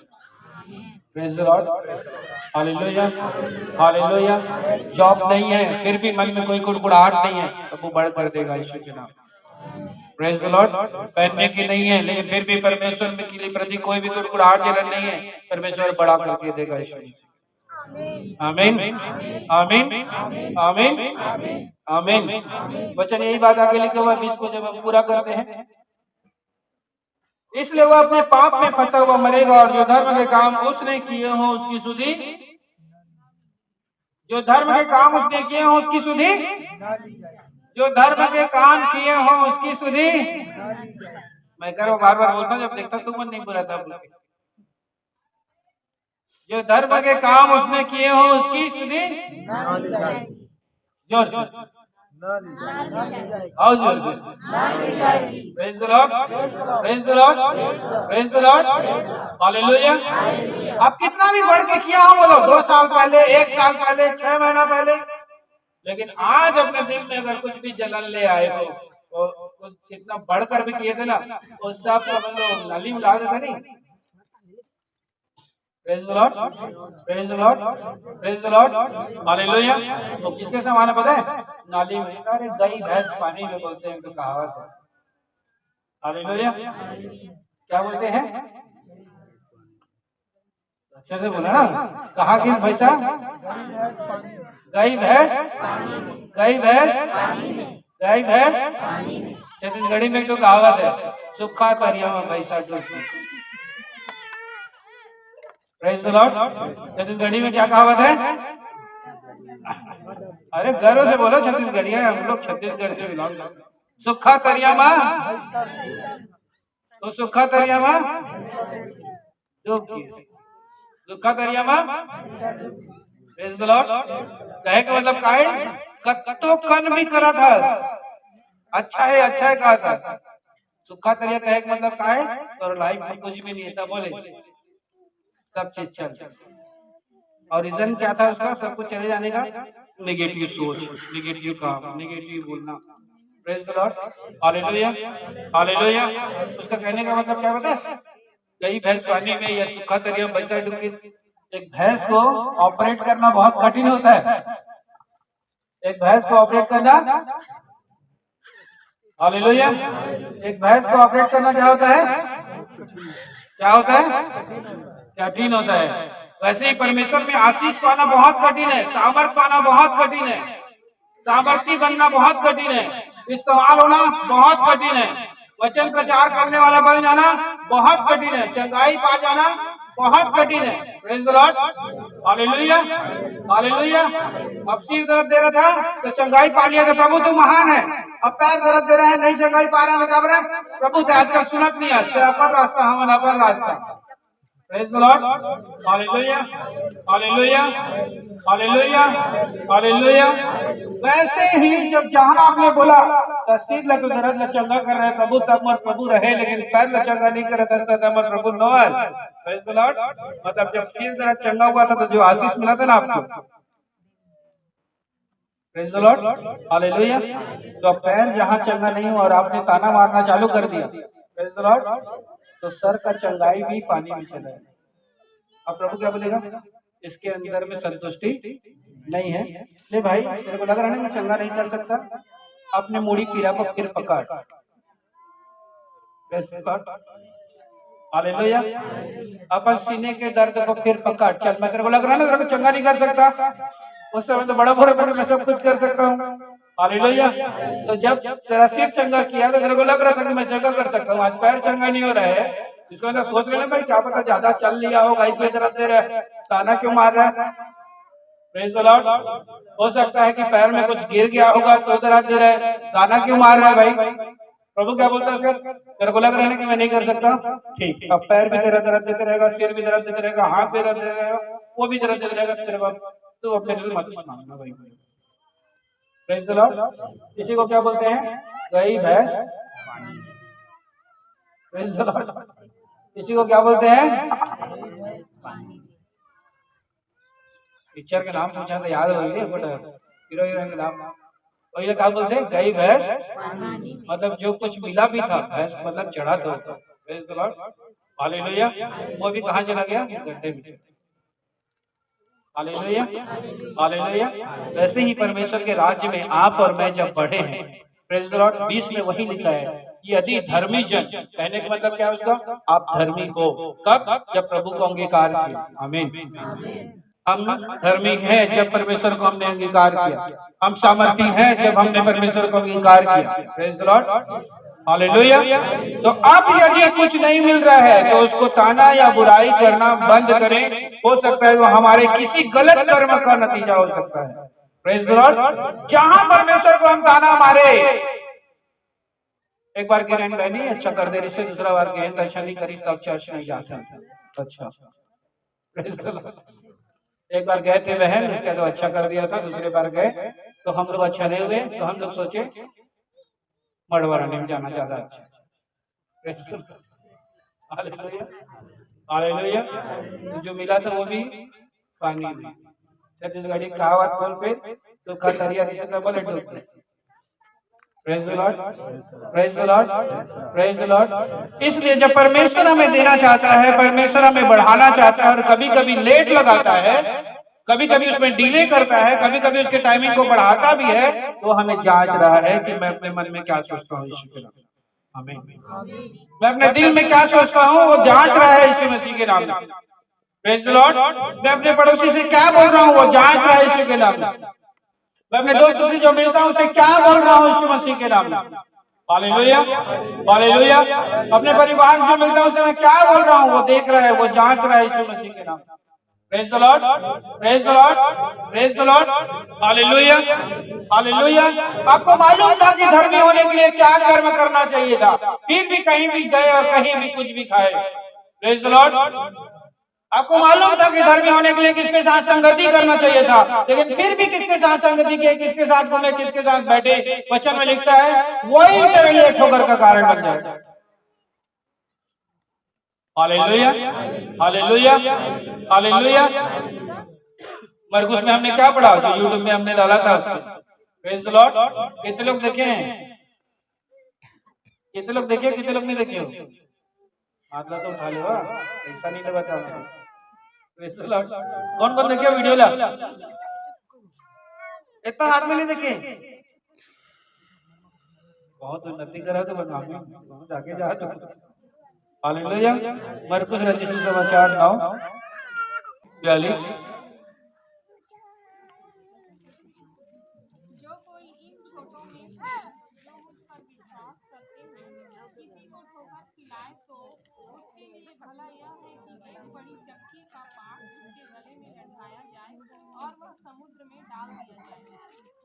Praise the Lord, hallelujah, hallelujah. Job नहीं है फिर भी मन में कोई कुड़कुड़ाहट नहीं है, प्रभु बढ़ कर देगा यीशु के नाम। Praise the Lord. पहनने की नहीं है लेकिन फिर भी परमेश्वर में के प्रति कोई भी कुड़कुड़ाहट जलन नहीं है, परमेश्वर बड़ा करके देगा यीशु। आमीन, आमीन, आमीन, आमीन। वचन यही बात आगे लिखा हुआ है, 20 को जब हम पूरा करते हैं, इसलिए वो अपने पाप में फंसा हुआ मरेगा और जो धर्म के काम उसने किए हो उसकी सुधि, जो धर्म के काम उसने किए हो उसकी सुधि, जो धर्म के काम किए हो उसकी सुधि। मैं करो बार बार बोलता हूँ, जब देखता तुम मन नहीं बुरा था। जो धर्म के काम उसने किए हो उसकी सुधि, जोर से, आओ जोर से। Praise the Lord, praise the Lord, praise the Lord, hallelujah. आप कितना भी बढ़ के किया हो, बोलो 2 साल पहले, 1 साल पहले, 6 महीना पहले, लेकिन आज अपने दिल में अगर कुछ भी जलन ले आए हो तो कुछ कितना बढ़कर भी किए थे ना, उस सब समझ नाली उड़ा देते नहीं। Praise the Lord, praise the Lord, praise the Lord, hallelujah. तो किसके समान है पता है? नाली में, अरे गई भैंस पानी में बोलते हैं, तो कहावत है। हालेलुया। क्या बोलते हैं? अच्छे से बोला ना, कहा कि भैंसा गई भैंस, गई भैंस, गई भैंस। छत्तीसगढ़ी में तो कहावत है, सुखा करिया में भैंसा डूबती। Praise the Lord. छत्तीसगढ़ी में क्या कहावत है? अरे गर्व से बोलो, छत्तीसगढ़ी है, हम लोग छत्तीसगढ़ से बिलोंग करते हैं। सुखा तरिया माँ तो सुखा तरिया माँ सुखा तरिया माँ प्रेज द लॉर्ड। कहे का मतलब का है कत्तो कन भी करा था, अच्छा है कहा था। सुखा तरिया कहे का मतलब का है और लाइफ में कुछ भी नहीं था, बोले सब चीज चल। और रीजन क्या था उसका, सब कुछ चले जाने का, नेगेटिव सोच, नेगेटिव काम, नेगेटिव बोलना। Praise the Lord, hallelujah hallelujah. उसका कहने का मतलब क्या पता है, कई भैंस पानी में या सूखा तरिया पैसा डूबी। एक भैंस को ऑपरेट करना बहुत कठिन होता है। एक भैंस को ऑपरेट करना, हालेलुया, एक भैंस को ऑपरेट करना क्या होता है, क्या होता है, कठिन होता है। वैसे ही परमेश्वर में आशीष पाना बहुत कठिन है, सामर्थ पाना बहुत कठिन है, सामर्थी बनना बहुत कठिन है, इस्तेमाल होना बहुत कठिन है, वचन प्रचार करने वाला बन जाना बहुत कठिन है, चंगाई पा जाना बहुत कठिन है। Praise the Lord, hallelujah hallelujah. अब सिर दर्द दे रहा था तो चंगाई पा लिया तो प्रभु तू महान है। अब पैर दर्द दे रहा है, नहीं चंगाई पा रहा है, बता रहा प्रभु तो आजकल सुनत नहीं है, अपर रास्ता हम अपर रास्ता। Praise the Lord, hallelujah hallelujah hallelujah hallelujah. वैसे ही जब जहां आपने बोला तस्वीर लग दर्द लचंगा कर रहे प्रभु, तब मर प्रभु रहे, लेकिन पैर लचंगा नहीं कर रहा था मर प्रभु नोअल। प्रेज द लॉर्ड, मतलब जब सिर जरा चंगा हुआ था तो जो आशीष मिला था ना आपको, प्रेज द लॉर्ड हालेलुया। तो पैर जहां चंगा नहीं हुआ और आपने ताना मारना चालू कर दिया, प्रेज द लॉर्ड, तो सर का चंगाई भी पानी में चला गया। अब प्रभु क्या बोलेगा, इसके अंदर में संतुष्टि नहीं है, ले भाई तेरे को लग रहा है ना मैं चंगा नहीं कर सकता, अपने मूड़ी पीरा को फिर पकड़, हालेलुया, अपन सीने के दर्द को फिर पकड़, चल मैं तेरे को लग रहा है ना तेरे को चंगा नहीं कर सकता, उस समय तो बड़ा बुरा मैं सब कुछ कर सकता हूँ, हालेलुया। तो जब तेरा सिर चंगा किया तो तेरे को लग रहा था कि मैं चंगा कर सकता हूँ, आज पैर चंगा नहीं हो रहा है, इसको मतलब सोच रहे भाई क्या पता ज्यादा चल लिया होगा इसलिए दर्द दे रहा है, ताना क्यों मार रहा है। प्रेज द लॉर्ड, हो सकता है कि पैर में कुछ गिर गया होगा तो दर्द दे रहा है, ताना क्यों मार रहा है भाई। प्रभु क्या बोलता है सर, तेरे को लग रहा है कि मैं नहीं कर सकता, ठीक, अब पैर भी तेरा दर्द देते रहेगा, सिर भी दर्द देते रहेगा, हाथ भी दर्द देते रहेगा, वो भी दर्द देते रहेगा तेरे बाप, तो अपने दिल मत मांगना भाई। Praise the Lord. इसी को क्या बोलते हैं, गई भैंस, प्रेज द लॉर्ड, इसी को क्या बोलते हैं, पिक्चर के नाम पूछा तो याद होगी, हीरो हीरोइन के नाम, और ये क्या बोलते हैं, गई भैंस, मतलब जो कुछ मिला भी था, भैंस मतलब चढ़ा दो, प्रेज द लॉर्ड हालेलुया, वो भी कहाँ चला गया, गड्ढे में, हालेलुया हालेलुया। वैसे ही परमेश्वर के राज्य में आप और मैं जब बढ़े हैं, प्रेज द लॉर्ड, 20 में वही लिखा है, यदि धर्मी जन, कहने का मतलब क्या है उसका, आप धर्मी हो कब, जब प्रभु को अंगीकार किया, आमीन। हम धर्मी हैं जब परमेश्वर को हमने अंगीकार किया, हम सामर्थी हैं जब हमने परमेश्वर को अंगीकार किया, प्रेज द लॉर्ड हालेलुया। तो अब यदि कुछ नहीं मिल रहा है तो उसको ताना या बुराई करना बंद करें, हो सकता है वो हमारे किसी गलत कर्म का नतीजा हो सकता है, प्रेज द लॉर्ड। जहां परमेश्वर को हम ताना मारे, एक बार कह रहे नहीं अच्छा कर दे रही, दूसरा बार कहें अच्छा नहीं करी तो चर्च नहीं जाता, अच्छा, प्रेज द लॉर्ड। एक बार गए थे बहन, उसका तो अच्छा कर दिया था, दूसरे बार गए तो हम लोग अच्छा नहीं हुए, तो हम लोग सोचे मड़वाराने में जाना ज्यादा अच्छा, हालेलुया हालेलुया। जो मिला था वो भी पानी में, छत्तीसगढ़ी कहावत बोल पे सूखा तरिया रिश्ता बोले डूब। Praise the Lord praise the Lord praise the Lord. इसलिए जब परमेश्वर हमें देना चाहता है, परमेश्वर हमें बढ़ाना चाहता है और कभी कभी लेट लगाता है, कभी कभी उसमें डिले करता है, कभी कभी उसके टाइमिंग को बढ़ाता भी है, तो हमें जांच रहा है कि मैं अपने मन में क्या सोचता हूँ यीशु के नाम में, आमीन। मैं अपने दिल में क्या सोचता हूँ वो जांच रहा है यीशु मसीह के नाम में, प्रेज द लॉर्ड। मैं अपने पड़ोसी से क्या बोल रहा हूँ वो जांच रहा है यीशु के नाम में। मैं अपने दोस्तों से जो मिलता हूँ उसे क्या बोल रहा हूँ यीशु मसीह के नाम में, हालेलुया हालेलुया। अपने परिवार से मिलता हूँ उसे मैं क्या बोल रहा हूँ वो देख रहा है, वो जांच रहा है यीशु मसीह के नाम में, praise the Lord, praise the Lord, praise the Lord, hallelujah, hallelujah. आपको मालूम था कि धर्मी होने के लिए क्या कर्म करना चाहिए था, फिर भी कहीं भी गए और कहीं भी कुछ भी खाए। Praise the Lord. आपको मालूम था कि धर्मी होने के लिए किसके साथ संगति करना चाहिए था, लेकिन फिर भी किसके साथ संगति किए, किसके साथ घूमे, किसके साथ बैठे। वचन में लिखता है वही तेरे लिए ठोकर का कारण बन जाए। Hallelujah, hallelujah, hallelujah. मरकुस में हमने क्या पढ़ा, जो यूट्यूब में हमने डाला था। Praise the Lord. कितने लोग देखे हैं, कितने लोग देखे, कितने लोग नहीं देखे हो? हाथ ला तो उठा लो, ऐसा नहीं लगाता। Praise the Lord. कौन कौन देखे वीडियो ला? इतना हाथ में नहीं देखे, बहुत उन्नति करा तो बना बहुत आगे जा तो। हालेलुया। मरकुस रचित समाचार 9:42। जो कोई इन छोटों में से जो मुझ पर विश्वास करते हैं किसी को ठोकर खिलाए तो उसके लिए भला यह है कि एक बड़ी चक्की का पाट उसके गले में लटकाया जाए और वह समुद्र में डाल दिया जाए।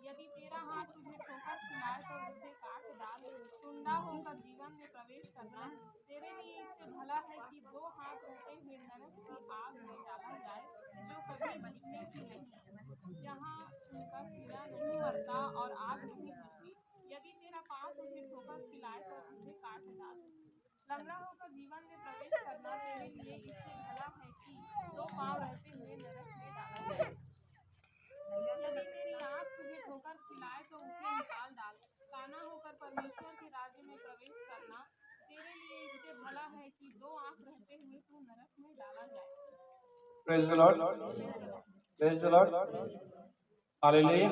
यदि तेरा हाथ तुझे ठोकर खिलाए तो उसे काट डाल। टुंडा होकर जीवन में प्रवेश करना तेरे लिए इससे भला है कि दो हाथ रहते हुए नरक की आग में डाला जाए, जो कभी बुझने की नहीं, जहाँ उनका कीड़ा नहीं मरता और आग नहीं बुझती। यदि तेरा पाँव तुझे ठोकर खिलाए तो उसे काट डाल। लंगड़ा होकर जीवन में प्रवेश करना तेरे लिए इससे भला है कि दो पाँव रहते हुए नरक में डाला जाए। यदि तेरी आँख तुझे ठोकर खिलाए तो उसे निकाल डाल। काना होकर परमेश्वर के राज्य में प्रवेश करना तेरे लिए इससे भला है कि दो आँख रहते हुए तू नरक में डाला जाए। Praise the Lord, praise the Lord, hallelujah.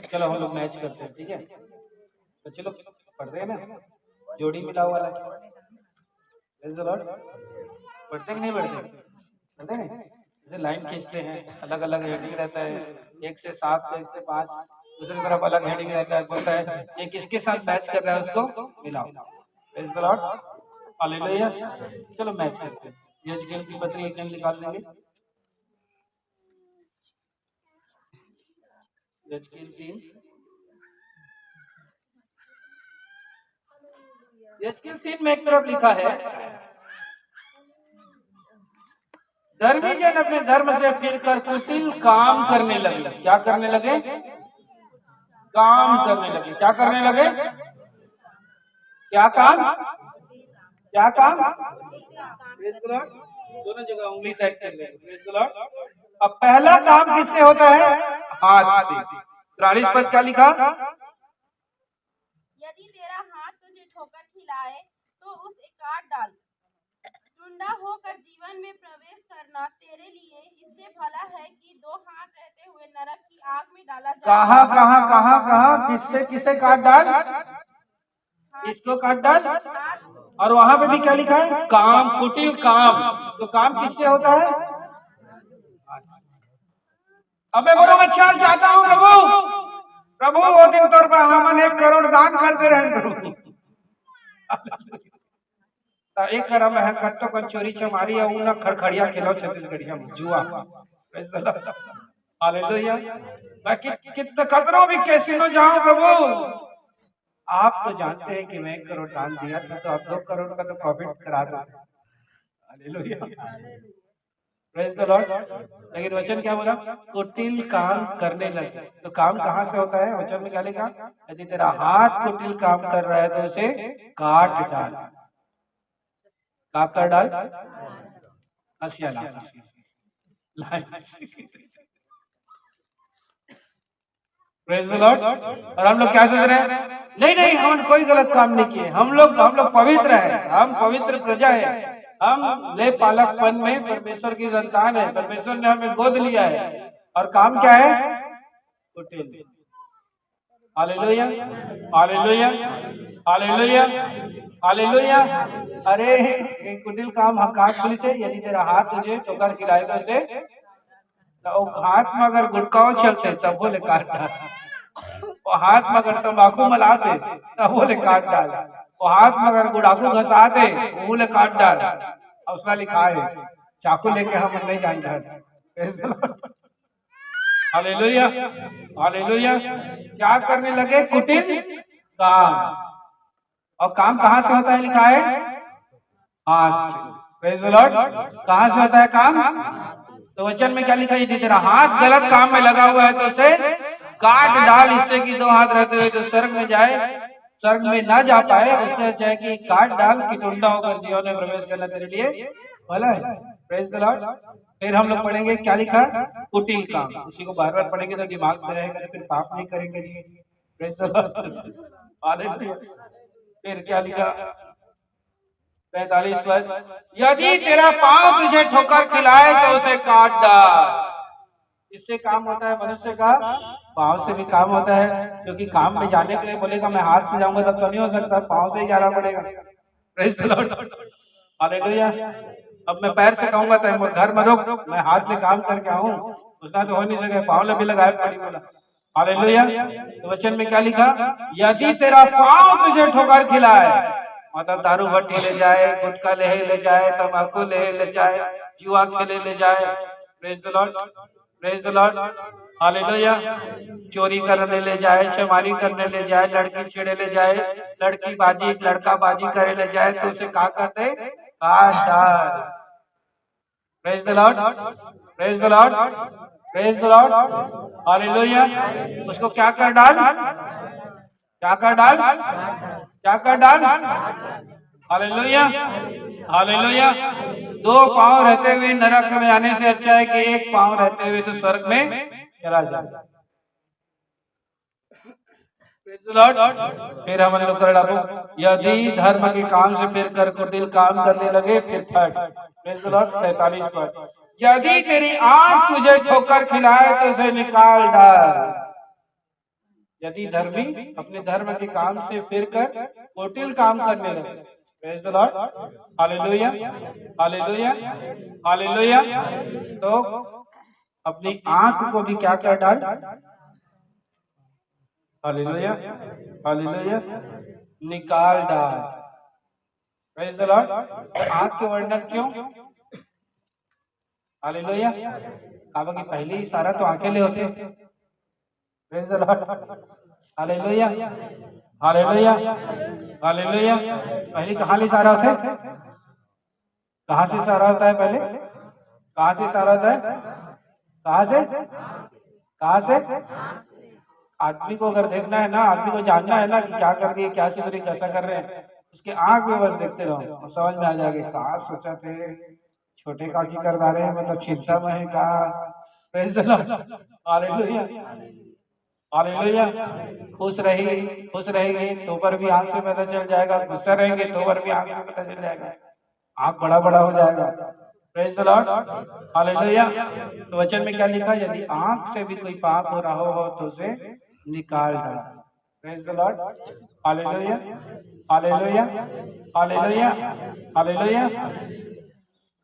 चलो हम लोग मैच करते हैं, ठीक है? तो चलो पढ़ते हैं ना, जोड़ी मिलाओ वाला। Praise the Lord. पढ़ते कि नहीं पढ़ते? पढ़ते हैं। जैसे लाइन खींचते हैं, अलग अलग हेडिंग रहता है, 1 से 7, 1 से 5, दूसरी तरफ अलग हेडिंग रहता है। बोलता है ये किसके साथ मैच कर रहा है, उसको मिलाओ। Praise the Lord, hallelujah. चलो मैच करते हैं। यहेजकेल की पत्री एक निकाल लेंगे। यहेजकेल 3, यहेजकेल 3 में एक तरफ लिखा है धर्मी जन अपने धर्म से फिरकर कुटिल काम करने लगे। क्या करने लगे? काम करने लगे। क्या करने लगे? क्या काम? क्या काम? दोनों जगह उंगली साइड कर लेंगे। अब पहला काम किससे होता है? हाथ से। 43 पद क्या लिखा? यदि तेरा हाथ तुझे ठोकर खिलाए तो उसे काट डाल। टुंडा होकर जीवन में प्रवेश करना तेरे लिए इससे भला है कि दो हाथ रहते हुए नरक की आग में डाला जाए। कहाँ कहाँ कहाँ कहाँ किससे किसे काट डाल? इसको काट डाल। और वहां पे भी क्या लिखा है? काम, कुटिल काम। तो काम किससे होता है? अब मैं बोलो मैं चाहता हूँ प्रभु, प्रभु वो दिन तौर पर हम 1 करोड़ दान करते रहे प्रभु। 1 करोड़ में कट्टो कन चोरी चमारी है उन खड़खड़िया खेलो छत्तीसगढ़िया में जुआ। हालेलुया। बाकी कितने कतरों भी कैसीनो जाऊं प्रभु, आप तो जानते हैं कि मैं 1 करोड़ दान दिया था तो आप 2 करोड़ का तो प्रॉफिट करा दो। Hallelujah, praise the Lord. लेकिन वचन क्या बोला? कुटिल काम करने लगे। तो काम कहाँ से होता है? वचन में क्या लिखा? यदि तेरा हाथ कुटिल काम कर रहा है तो उसे काट डाल। काट कर डाल। हंसिया ला प्रेज द लॉर्ड। और हम लोग क्या सोच रहे हैं? नहीं नहीं, हम कोई गलत काम नहीं किए, हम लोग पवित्र हैं, हम पवित्र प्रजा है, हम ले पालकपन में परमेश्वर की संतान है, परमेश्वर ने हमें गोद लिया है। और काम क्या है? कुटिल। Hallelujah, hallelujah, hallelujah, hallelujah. अरे कुटिल काम हकात पुलिस है। यदि तेरा हाथ तुझे ठोकर खिलाए तो उसे, तो हाथ में अगर गुटकाओ चलते तब बोले काट डाल। वो हाथ में अगर तंबाकू मलाते तब बोले काट डाल। वो हाथ में अगर गुड़ाकू घसाते वो बोले काट डाल। और उसमें लिखा है चाकू लेके हम नहीं जाएंगे। Hallelujah, hallelujah. क्या करने लगे? कुटिल काम। और काम कहाँ से होता है लिखा है? हाथ से। Praise the Lord. कहाँ से होता है काम? तो वचन में क्या लिखा है? यदि तेरा हाथ गलत काम में लगा हुआ है तो उसे काट डाल, इससे कि 2 हाथ रहते हुए तो स्वर्ग में जाए, स्वर्ग में ना जा पाए। उससे अच्छा है कि काट डाल कि टुंडा होकर जीवन में प्रवेश करना तेरे लिए भला है। Praise the Lord. फिर हम लोग पढ़ेंगे क्या लिखा? कुटिल काम। उसी को बार बार पढ़ेंगे तो दिमाग में रहेगा, फिर पाप नहीं करेंगे जी। Praise the Lord. हालेलुया। फिर क्या लिखा? 45 पर, यदि तेरा पांव तुझे ठोकर खिलाए तो उसे काट डाल। इससे काम होता है मनुष्य का, पांव से भी काम होता है। क्योंकि काम में जाने के लिए बोलेगा मैं हाथ से जाऊंगा तब तो नहीं हो सकता, पांव से ही जाना पड़ेगा। Praise the Lord. हालेलुया। अब मैं पैर से कहूंगा तो घर में रुक, मैं हाथ में काम करके आऊं, उसना तो हो नहीं सके, पांव भी लगाए पड़ी बोला। हालेलुया। तो वचन में क्या लिखा? यदि तेरा पांव तुझे ठोकर खिलाए, मतलब दारू भट्टी ले जाए, गुटखा ले जाए, तंबाकू ले जाए, जुआ खेले ले जाए। Praise the Lord, praise the Lord. Hallelujah. चोरी करने ले जाए, शमारी करने ले जाए, लड़की छेड़े ले जाए, लड़की बाजी लड़का बाजी करे ले जाए तो उसे क्या करते? काट डाल। Praise the Lord, praise the Lord, praise the Lord. Hallelujah. उसको क्या कर डाल? क्या कर डाल? क्या कर डाल? Hallelujah, hallelujah. 2 पांव रहते हुए नरक में आने से अच्छा है कि 1 पांव रहते हुए तो स्वर्ग में चला जाए। फिर हम लोग कर डालो, यदि धर्म के काम से फिर कर कुटिल काम करने लगे फिर फट। 47 पर, यदि तेरी आंख तुझे ठोकर खिलाए तो उसे निकाल डाल। यदि धर्मी अपने धर्म के काम से फिर कर कुटिल काम करने लगे। Praise the Lord. Hallelujah, hallelujah, hallelujah. तो अपनी आंख को भी क्या कर डाल? हालेलुया, हालेलुया, निकाल डाल। Praise the Lord. तो आंख के वर्णन क्यों? हालेलुया। काबा की पहली इशारा तो आंखें ले होते। Praise the Lord. Hallelujah, hallelujah, hallelujah. पहली कहाँ इशारा होता है? कहाँ से इशारा होता है पहले? कहाँ से इशारा होता है? कहाँ से? कहाँ से? आदमी को अगर देखना है ना, आदमी को जानना है ना कि क्या कर रही है, क्या सीख रही, कैसा कर रहे हैं, उसके आंख में बस देखते रहो और समझ में आ जाएगा। कहा सोचा थे छोटे काकी कर रहे हैं, मतलब चिंता में है कहा। Praise the Lord. Hallelujah, hallelujah. खुश रहेगी तो पर भी आंख से पता चल जाएगा, गुस्सा रहेंगे तो पर भी आंख से पता चल जाएगा, आंख बड़ा बड़ा हो जाएगा। Praise the Lord. हालेलुया। तो वचन में क्या लिखा? यदि आंख से भी कोई पाप हो रहा हो तो उसे निकाल डाल। Praise the Lord. Hallelujah, hallelujah, hallelujah, hallelujah.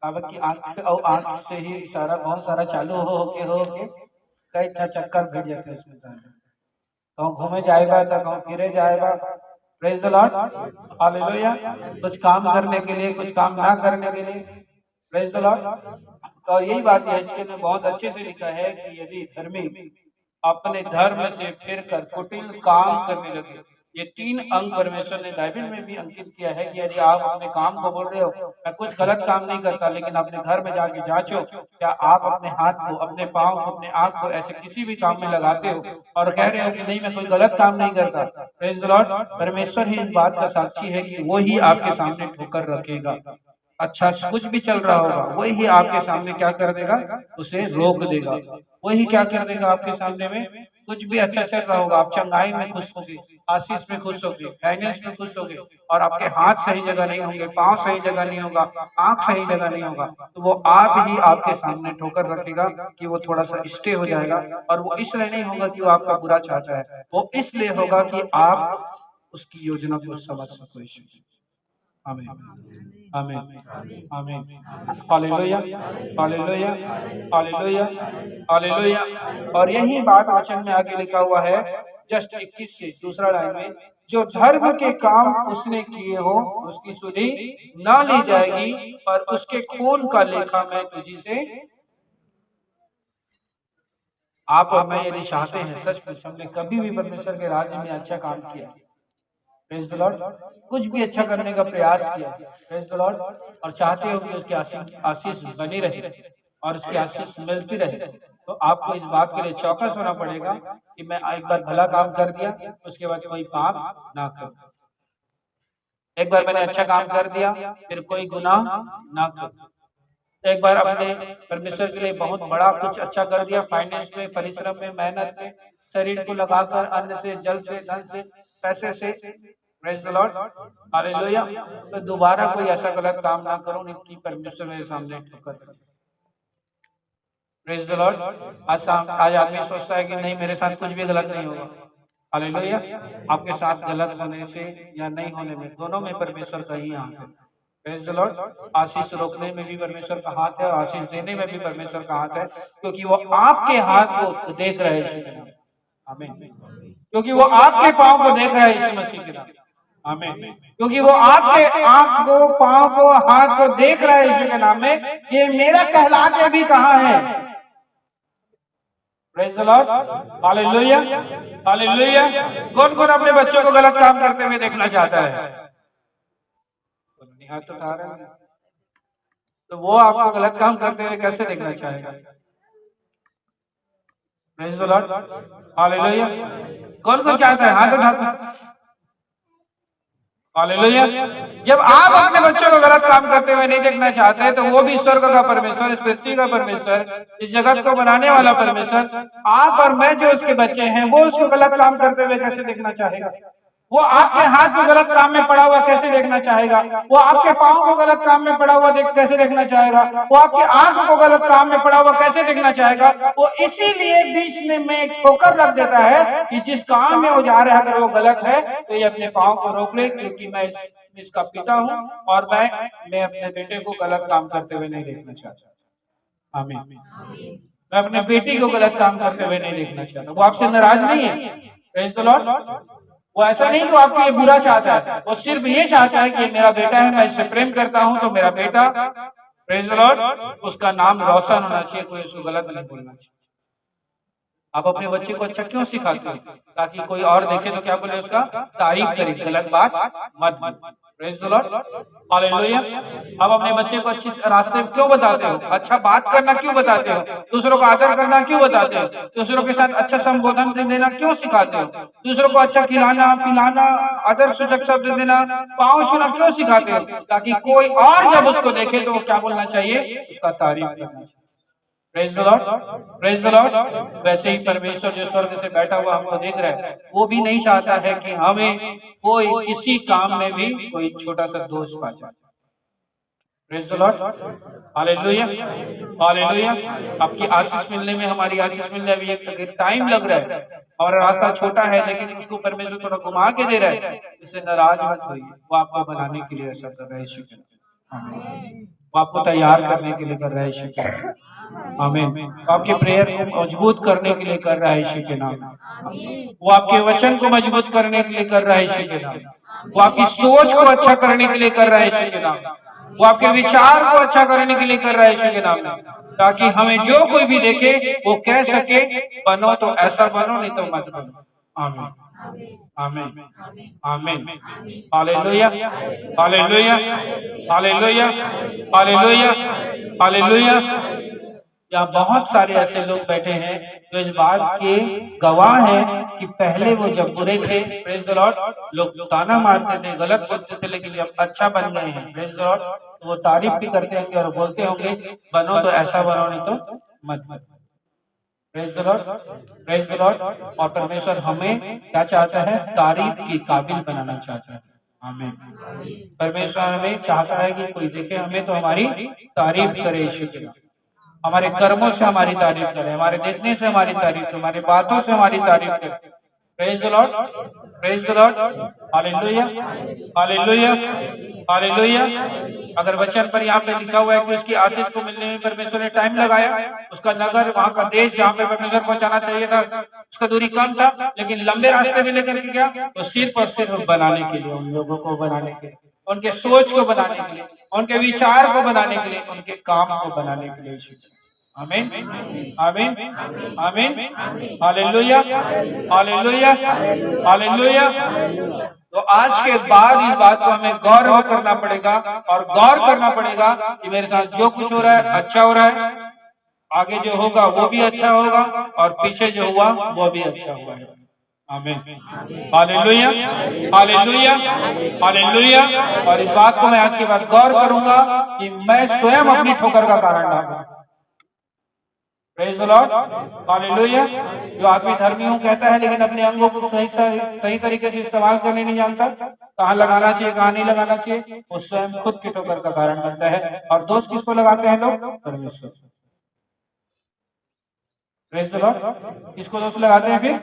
अब की आंख से ही इशारा बहुत सारा चालू हो के कई चक्कर भिड़ जाते हैं उसमें। कहूँ घूमे जाएगा तो कहूँ फिरे जाएगा। Praise the Lord. हालेलुया। कुछ काम करने के लिए, कुछ काम ना करने के लिए। Praise the Lord. तो यही बात एचके में बहुत अच्छे से लिखा है कि यदि धर्मी अपने धर्म से फिर कर कुटिल काम करने लगे। ये 3 अंग परमेश्वर ने बाइबल में भी अंकित किया है कि यदि आप अपने काम को बोल रहे हो मैं कुछ गलत काम नहीं करता, लेकिन अपने घर में जाके जांचो क्या आप अपने हाथ को, अपने पाँव को, अपने आंख को ऐसे किसी भी काम में लगाते हो और कह रहे हो कि नहीं मैं कोई गलत काम नहीं करता। Praise the Lord. परमेश्वर ही इस बात का साक्षी है कि वो ही आपके सामने ठोकर रखेगा। अच्छा कुछ भी चल रहा होगा वही आपके सामने क्या कर देगा? उसे रोक देगा। वही क्या कर देगा आपके सामने में? कुछ भी अच्छा चल रहा होगा, आप चंगाई में खुश होगे, आशीष में खुश होगे, फाइनेंस में खुश होगे, और आपके हाथ सही जगह नहीं होंगे, पांव सही जगह नहीं होगा, आंख सही जगह नहीं होगा, तो वो आप ही आपके सामने ठोकर रखेगा कि वो थोड़ा सा स्टे हो जाएगा। और वो इसलिए नहीं होगा कि वो आपका बुरा चाहता है, वो इसलिए होगा कि आप उसकी योजना को समझ सको। आमीन, आमीन, आमीन। Hallelujah, hallelujah, hallelujah, hallelujah. और यही बात वचन में आगे लिखा हुआ है जस्ट 21 से दूसरा लाइन में, जो धर्म के काम उसने किए हो उसकी सुधि न ली जाएगी, पर उसके खून का लेखा मैं तुझी से आप और मैं यदि चाहते हैं सचमुच हमने कभी भी परमेश्वर के राज्य में अच्छा काम किया, प्रेज द लॉर्ड, कुछ भी अच्छा करने का प्रयास किया, प्रेज द लॉर्ड, और चाहते हो कि उसकी आशीष बनी रहे और उसकी आशीष मिलती रहे, तो आपको इस बात के लिए चौकस होना पड़ेगा कि मैं एक बार भला काम कर दिया, उसके बाद कोई पाप ना कर। एक बार मैंने अच्छा काम कर दिया, फिर कोई गुनाह ना कर। एक बार अपने परमेश्वर के लिए बहुत बड़ा कुछ अच्छा कर दिया, फाइनेंस में, परिश्रम में, मेहनत में, शरीर को लगाकर, अन्न से, जल से, धन से, पैसे से, प्रेज द लॉर्ड, हालेलुया। तो दोबारा कोई ऐसा गलत काम ना करूं कि परमेश्वर मेरे सामने ठोकर दे। Praise the Lord. आज आदमी सोचता है कि नहीं मेरे साथ कुछ भी गलत नहीं होगा, हालेलुया। आपके साथ गलत होने से या नहीं होने में दोनों में परमेश्वर का ही हाथ है। Praise the Lord. आशीष रोकने में भी परमेश्वर का हाथ है और आशीष देने में भी परमेश्वर का हाथ है, क्योंकि वो आपके हाथ को देख रहे हैं। आमीन। क्योंकि वो आपके पांव को देख रहा है यीशु मसीह के नाम। आमीन। क्योंकि वो आपके आंख को, पांव को, हाथ को देख रहा है यीशु के नाम में, ये मेरा कहला के भी कहाँ है। Praise the Lord, hallelujah, hallelujah. कौन कौन अपने बच्चों को गलत काम करते हुए देखना चाहता है? हाथ उठा रहे हैं, तो वो आपको गलत काम करते हुए कैसे देखना चाहेगा? Praise the Lord, hallelujah. कौन कौन चाहता है? हाथ उठाकर, हालेलुया। जब आप अपने बच्चों को गलत काम करते हुए नहीं देखना चाहते, तो वो भी स्वर्ग का परमेश्वर, इस पृथ्वी का परमेश्वर, इस जगत को बनाने वाला परमेश्वर, आप और मैं जो उसके बच्चे हैं, वो उसको गलत काम करते हुए कैसे देखना चाहेगा? वो आपके हाथ को गलत काम में पड़ा हुआ कैसे देखना चाहेगा? वो आपके पाँव को गलत काम में पड़ा हुआ कैसे देखना चाहेगा? वो आपके आंख को गलत काम में पड़ा हुआ कैसे देखना चाहेगा? वो इसीलिए बीच में ठोकर रख देता है कि जिस काम में वो जा रहा है अगर वो गलत है तो ये अपने पाँव को रोक ले, क्योंकि मैं इसका पिता हूँ और मैं अपने बेटे को गलत काम करते हुए नहीं देखना चाहता। आमीन। मैं अपने बेटी को गलत काम करते हुए नहीं देखना चाहता। वो आपसे नाराज नहीं है, प्रेज द लॉर्ड। वो ऐसा नहीं कि आपको ये बुरा चाहता है, वो सिर्फ ये चाहता है कि मेरा बेटा है, मैं इससे प्रेम करता हूं, तो मेरा बेटा, प्रेज द लॉर्ड, उसका नाम रोशन होना चाहिए, कोई उसको गलत नहीं बोलना चाहिए। आप अपने बच्चे को अच्छा क्यों सिखाते हो? ताकि कोई और देखे तो क्या बोले, उसका तारीफ करे, गलत बात मत। Praise the Lord, hallelujah. आप अपने बच्चे को अच्छी रास्ते क्यों बताते हो? अच्छा बात करना क्यों बताते हो? दूसरों को आदर करना क्यों बताते हो? दूसरों के साथ अच्छा संबोधन देना क्यों सिखाते हो? दूसरों को अच्छा खिलाना, पिलाना, आदर सूचक शब्द देना, पाँव छूना क्यों सिखाते हो? ताकि कोई और जब उसको देखे तो वो क्या बोलना चाहिए? उसका तारीफ करना चाहिए। Praise the Lord, praise the Lord. वैसे ही परमेश्वर जो स्वर्ग से बैठा हुआ हमको देख रहा है, वो भी नहीं चाहता है कि हमें कोई किसी काम में भी कोई छोटा सा दोष पा जाए। Praise the Lord, hallelujah, hallelujah. आपकी आशीष मिलने में, हमारी आशीष मिलने अभी एक टाइम लग रहा है और रास्ता छोटा है, लेकिन उसको परमेश्वर थोड़ा घुमा के दे रहा है। इससे नाराज मत होइए, वो आपको बनाने के लिए ऐसा कर रहा है। शुक्र, वो आपको तैयार करने के लिए कर रहा है। शुक्र, आमीन। आपके प्रेयर को मजबूत करने के लिए कर रहा है यीशु के नाम। वो आपके वचन को मजबूत करने के लिए कर रहा है यीशु के नाम। वो आपकी सोच को अच्छा करने के लिए कर रहा है यीशु के नाम। वो आपके विचार को अच्छा करने के लिए कर रहा है यीशु के नाम, ताकि हमें जो कोई भी देखे वो कह सके, बनो तो ऐसा बनो, नहीं तो मत बनो। आमीन, आमीन, आमीन। Hallelujah, hallelujah, hallelujah, hallelujah, hallelujah. यहाँ बहुत सारे ऐसे लोग बैठे हैं जो इस बात के गवाह हैं कि पहले वो जब बुरे थे, प्रेज द लॉर्ड, लोग ताना मारते थे, गलत बोलते थे, लेकिन जब अच्छा बन गए हैं, प्रेज द लॉर्ड, तो वो तारीफ भी करते होंगे और बोलते होंगे, बनो तो ऐसा बनो, नहीं तो मत। Praise the Lord, praise the Lord. और परमेश्वर हमें क्या चाहता है? तारीफ के काबिल बनाना चाहता है। आमीन। परमेश्वर हमें चाहता है कि कोई देखे हमें तो हमारी तारीफ करे, हमारे कर्मों से हमारी तारीफ करे, हमारे देखने से हमारी तारीफ करे, हमारी बातों से हमारी तारीफ करे। Praise the Lord, praise the Lord, hallelujah, hallelujah, hallelujah. अगर वचन पर यहाँ पे लिखा हुआ है कि उसकी आशीष को मिलने में परमेश्वर ने टाइम लगाया, उसका नगर, वहाँ का देश जहाँ पे परमेश्वर पहुंचाना चाहिए था, उसका दूरी कम था, लेकिन लंबे रास्ते में लेकर के गया, तो सिर्फ और सिर्फ बनाने के लिए, उन लोगों को बनाने के लिए, उनके सोच को बनाने के लिए, उनके विचार को बनाने के लिए, उनके काम को बनाने के लिए। आमीन आमीन आमीन। Hallelujah hallelujah hallelujah. तो आज के बाद इस बात को हमें गौर करना पड़ेगा और गौर करना पड़ेगा कि मेरे साथ जो कुछ हो रहा है अच्छा हो रहा है, आगे जो होगा वो भी अच्छा होगा और पीछे जो हुआ वो भी अच्छा हुआ है। आमीन हालेलुया हालेलुया हालेलुया। और इस बात को मैं आज के बाद गौर करूंगा कि मैं स्वयं अपनी ठोकर का कारण ना हूं। Praise the Lord hallelujah. जो आदमी धर्मी हूं कहता है लेकिन अपने अंगों को सही तरीके से इस्तेमाल करने नहीं जानता, कहाँ लगाना चाहिए कहाँ नहीं लगाना चाहिए, वो स्वयं खुद की ठोकर का कारण बनता है। और दोष किसको लगाते हैं लोग? परमेश्वर। Praise the Lord. किसको दोष लगाते हैं फिर?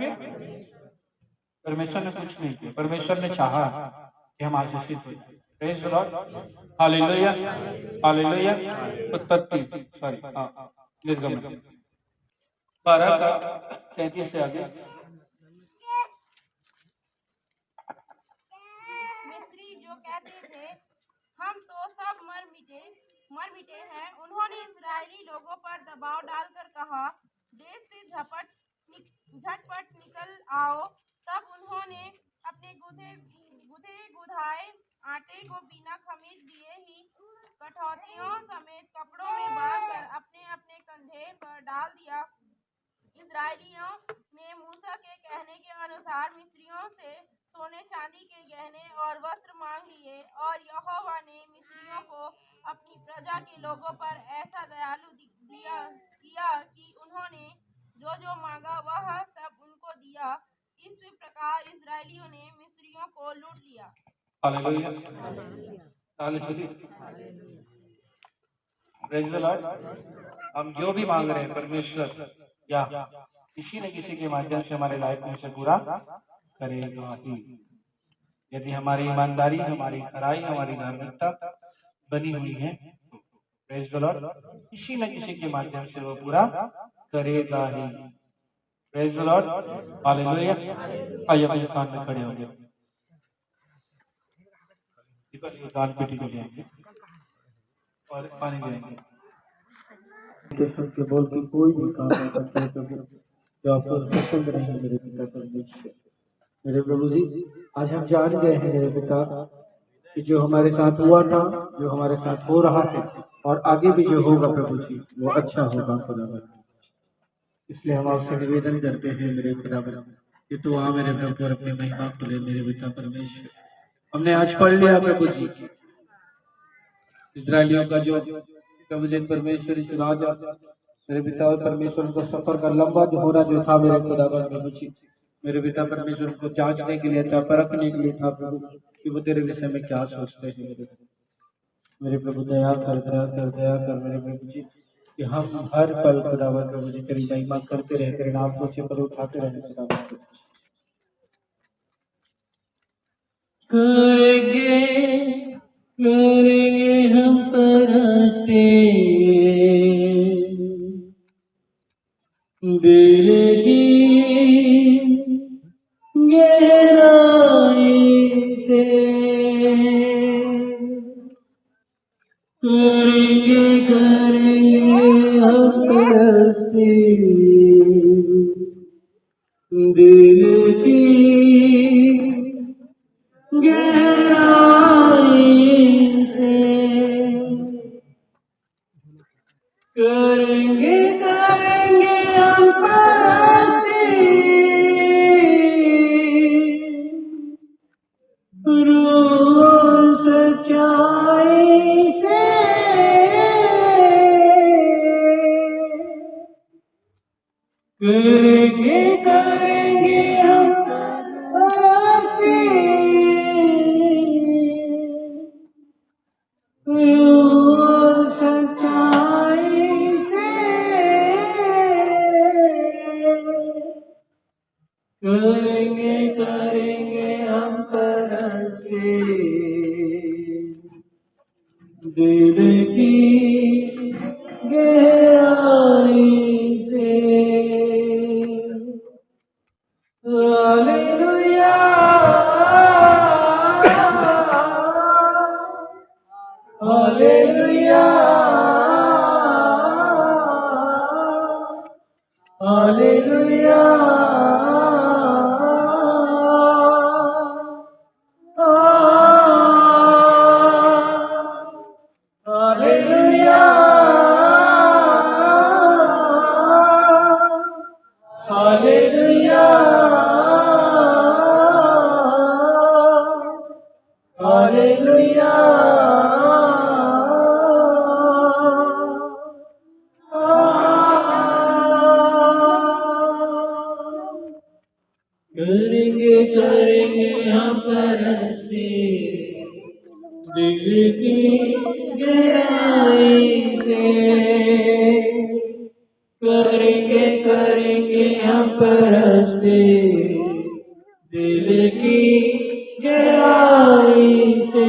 परमेश्वर ने कुछ नहीं किया, परमेश्वर ने चाहा कि हम आशीषित हो। Praise the Lord hallelujah hallelujah. उत्पत्ति निर्गमन 12 का 33 से आगे। मिस्री जो कहते थे हम तो सब मर मिटे हैं, उन्होंने इस्राएली लोगों पर दबाव डालकर कहा देश से झटपट निकल आओ। तब उन्होंने अपने गुधाए आटे को बिना खमीर दिए ही कठौतियों समेत कपड़ों में बांधकर अपने अपने कंधे पर डाल दिया। इस्राएलियों ने मूसा के कहने के अनुसार मिस्रियों से सोने चांदी के गहने और वस्त्र मांग लिए, और यहोवा ने मिस्रियों को अपनी प्रजा के लोगों पर ऐसा दयालु किया कि उन्होंने जो जो मांगा वह सब उनको दिया। इस प्रकार इस्राएलियों ने मिस्रियों को लूट लिया। Hallelujah hallelujah. Praise the Lord. हम जो भी मांग रहे हैं परमेश्वर या किसी न किसी के माध्यम से हमारे लाइफ में से पूरा करेगा ही, यदि हमारी ईमानदारी हमारी खराई हमारी धार्मिकता बनी हुई है। Praise the Lord. किसी न किसी के माध्यम से वो पूरा करेगा ही। Praise the Lord hallelujah. आइए अपने स्थान में खड़े हो गए, दान पेटी को लेंगे और पानी लेंगे। के बोल के कोई भी काम नहीं करता है जो आपको पसंद नहीं है मेरे पिता परमेश्वर। मेरे प्रभु जी, आज हम जान गए हैं मेरे पिता कि जो हमारे साथ हुआ था, जो हमारे साथ हो रहा है और आगे भी जो होगा प्रभु जी वो अच्छा होगा खुदा। इसलिए हम आपसे निवेदन करते हैं मेरे खुदा कि तू आ मेरे प्रभु और अपनी महिमा को ले मेरे पिता परमेश्वर। हमने आज पढ़ लिया प्रभु जी इस्राएलियों का जो प्रभु जी परमेश्वर चुना जाता मेरे पिता और परमेश्वर को सफर का लंबा जो होना जो था मेरे खुदा प्रभु जी, मेरे पिता परमेश्वर को जांचने के लिए था, परखने के लिए था प्रभु कि वो तेरे विषय में क्या सोचते हैं। मेरे प्रभु दया कर मेरे प्रभु जी कि हम हर पल खुदावन प्रभु जी तेरी महिमा करते रहे, तेरे नाम को ऊंचे पर उठाते रहे खुदावन प्रभु जी। करेंगे हम परस्ते दिल की गहराई से, करेंगे हम परस्ते दिल की गहराई से, करेंगे हम परस्ती रूह सच्चाई से, करेंगे हम परस्ती रूह सच्चाई से, करेंगे हम परस्ते दिल की गहराई से। Hallelujah hallelujah hallelujah. करेंगे करेंगे हम परस्ती दिल की गहराई से, करेंगे करेंगे हम परस्ती दिल की गहराई से,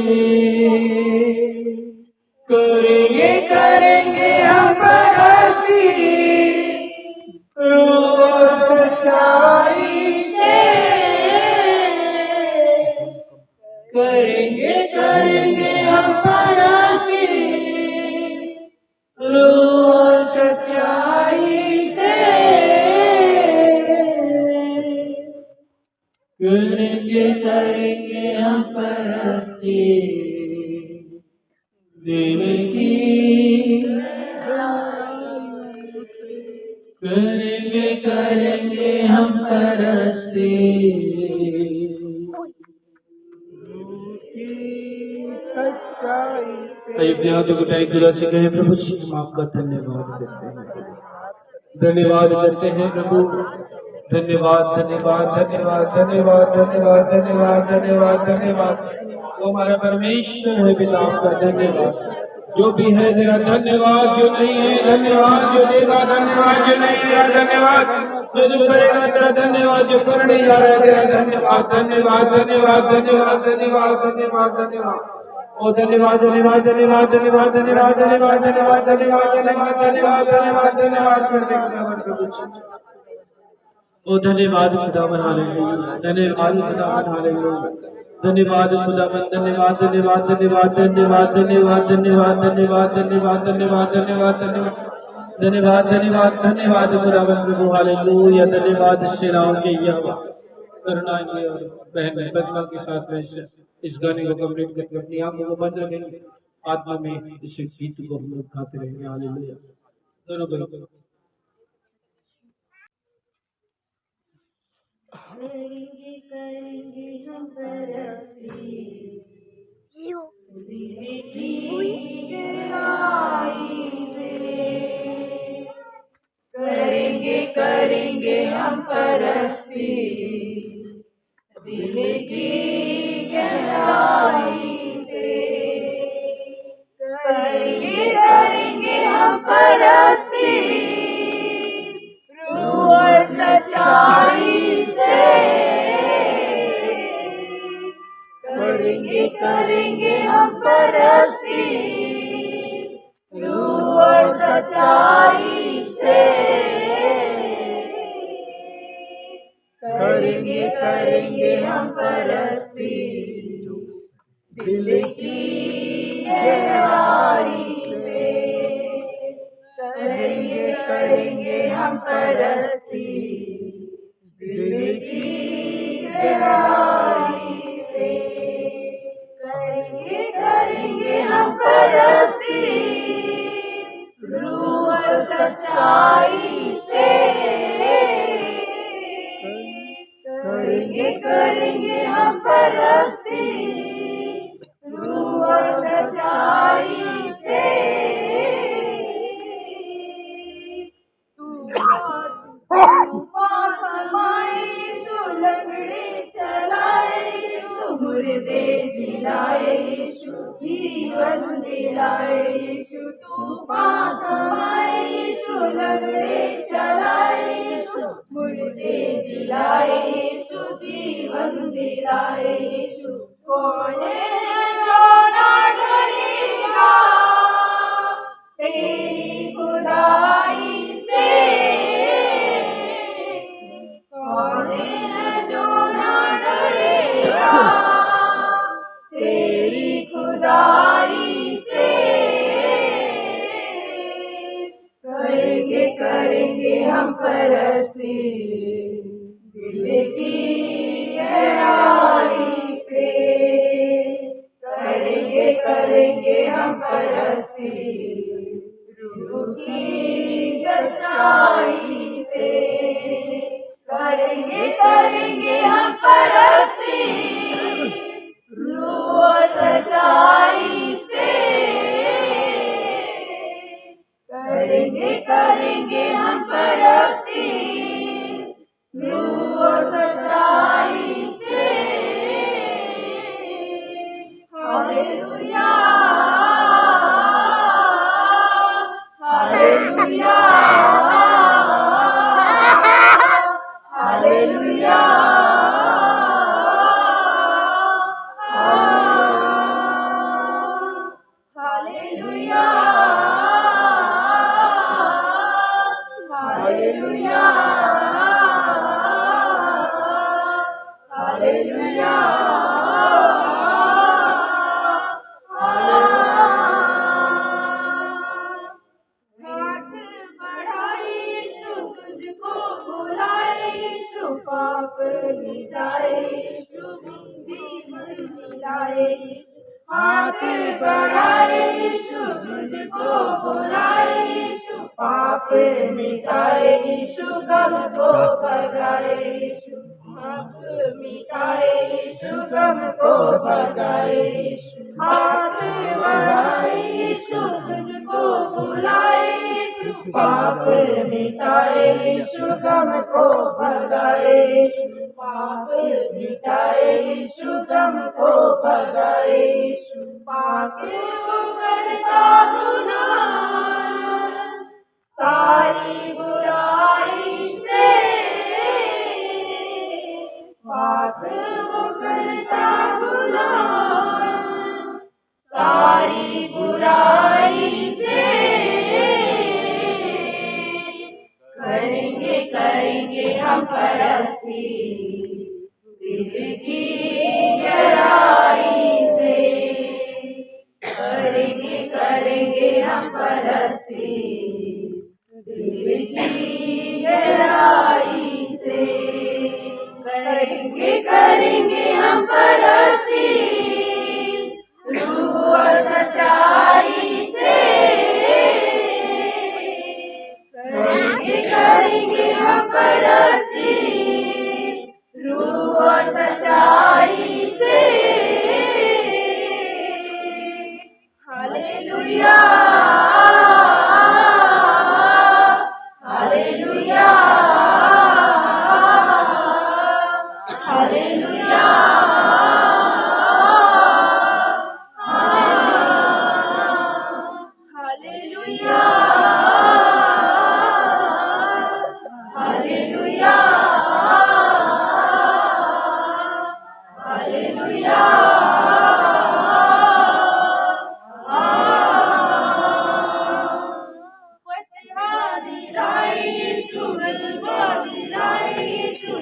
करेंगे करेंगे हम परस्ती रूह और सच्चाई से, करेंगे करेंगे हम परस्ती रूह और सच्चाई से, करेंगे करेंगे हम परस्ती दिल की, करेंगे करेंगे हम परस्ती सच्चाई से। अपने हाथों को टाइट खुदा से कहें, प्रभु जी हम आपका धन्यवाद करते हैं, धन्यवाद करते हैं प्रभु, धन्यवाद धन्यवाद धन्यवाद धन्यवाद धन्यवाद धन्यवाद धन्यवाद धन्यवाद। वो हमारा परमेश्वर है पिता, आपका धन्यवाद। जो भी है तेरा धन्यवाद, जो नहीं है धन्यवाद, जो देगा धन्यवाद, जो नहीं देगा धन्यवाद, जो तू करेगा तेरा धन्यवाद, जो करने जा रहा है तेरा धन्यवाद, धन्यवाद धन्यवाद धन्यवाद धन्यवाद धन्यवाद धन्यवाद। ओ धन्यवाद धन्यवाद धन्यवाद धन्यवाद धन्यवाद धन्यवाद धन्यवाद धन्यवाद धन्यवाद धन्यवाद धन्यवाद धन्यवाद करते खुदावन प्रभु। ओ धन्यवाद खुदावन, हालेलुया, धन्यवाद खुदावन, हालेलुया, धन्यवाद खुदावन, धन्यवाद धन्यवाद धन्यवाद धन्यवाद धन्यवाद धन्यवाद धन्यवाद धन्यवाद धन्यवाद धन्यवाद धन्यवाद धन्यवाद धन्यवाद धन्यवाद खुदावन प्रभु, हालेलुया, धन्यवाद सेनाओं के यहोवा। करुणा की और बहन पद्मा के साथ में इस गाने को कंप्लीट करके अपनी आंखों को बंद रखेंगे, आत्मा में इस गीत को हम लोग गाते रहेंगे, हालेलुया। दोनों भाई करेंगे करेंगे हम परस्ती दिल की गहराई से, करेंगे करेंगे हम परस्ती दिल की गहराई से, करेंगे करेंगे हम परस्ती रूह और सच्चाई से, करेंगे करेंगे हम परस्ती रूह और सच्चाई से, करेंगे करेंगे हम परस्ती दिल की गहराई से, करेंगे करेंगे हम परस्ती दिल की गहराई से, करेंगे करेंगे हम परस्ती रूह और सच्चाई से, करेंगे करेंगे हम परस्ती रूह और सच्चाई से, मुर्दे जिलाए यीशु जीवन दिलाए यीशु, तूफान समाए यीशु लंगड़े चलाए यीशु, मुर्दे जिलाए यीशु जीवन दिलाए यीशु, कौन है जो ना डरेगा तेरी खुदाई से, कौन है जो ना डरेगा तेरी खुदाई से, करेंगे करेंगे हम परस्ती दिल की गहराई से, करेंगे करेंगे हम परस्ती रूह की सच्चाई से, करेंगे करेंगे हम परस्ती रूह और hallelujah hallelujah hallelujah hallelujah hallelujah hallelujah हाथ बढ़ाए यीशु तुझको बुलाए यीशु पाप मिटाए यीशु जीवन दिलाए हाथ बढ़ाए यीशु तुझको बुलाए यीशु पाप मिटाए यीशु गम को भगाए यीशु पाप मिटाए यीशु गम को भगाए यीशु हाथ बढ़ाए यीशु तुझको बुलाए यीशु पाप मिटाए यीशु गम को भगाए यीशु पाप मिटाए यीशु गम को भगाए यीशु पाक वो करता गुनाह सारी बुराई से पाक वो करता गुनाह सारी बुराई से करेंगे करेंगे हम परस्ती दिल की गहराई से करेंगे करेंगे हम परस्ती दिल की गहराई से करेंगे करेंगे हम परस्ती रूह और सच्चाई से करेंगे करेंगे हम परस्ती रूह और सच्चाई से hallelujah hallelujah hallelujah hallelujah hallelujah hallelujah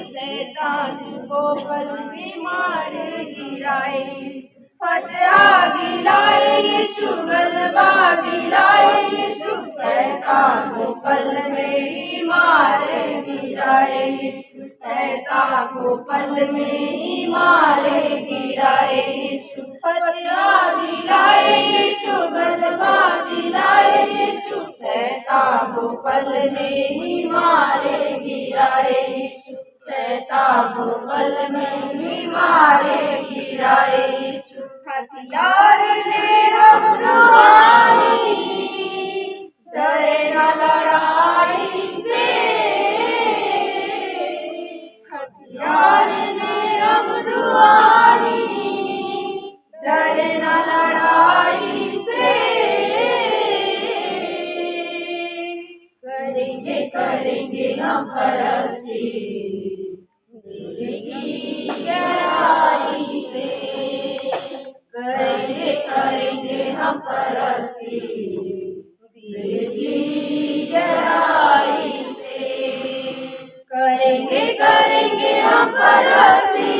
शैतान को पर बीमार गिराए फतह दिलाए यीशु गलबा दिलाए यीशु शैतान को पल में ही मार गिराए यीशु शैतान को पल में ही मार गिराए यीशु फतह दिलाए यीशु गलबा दिलाए यीशु शैतान को पल में ही मार गिराए यीशु शैतान को पल में ही मारे गिराए यीशु हथियार ले हम रूहानी डरे न लड़ाई से हथियार ले हम रूहानी डरे न लड़ाई से करेंगे करेंगे हम परस्ती गहराई से करेंगे करेंगे हम परस्ती दिल की गहराई से करेंगे करेंगे हम परस्ती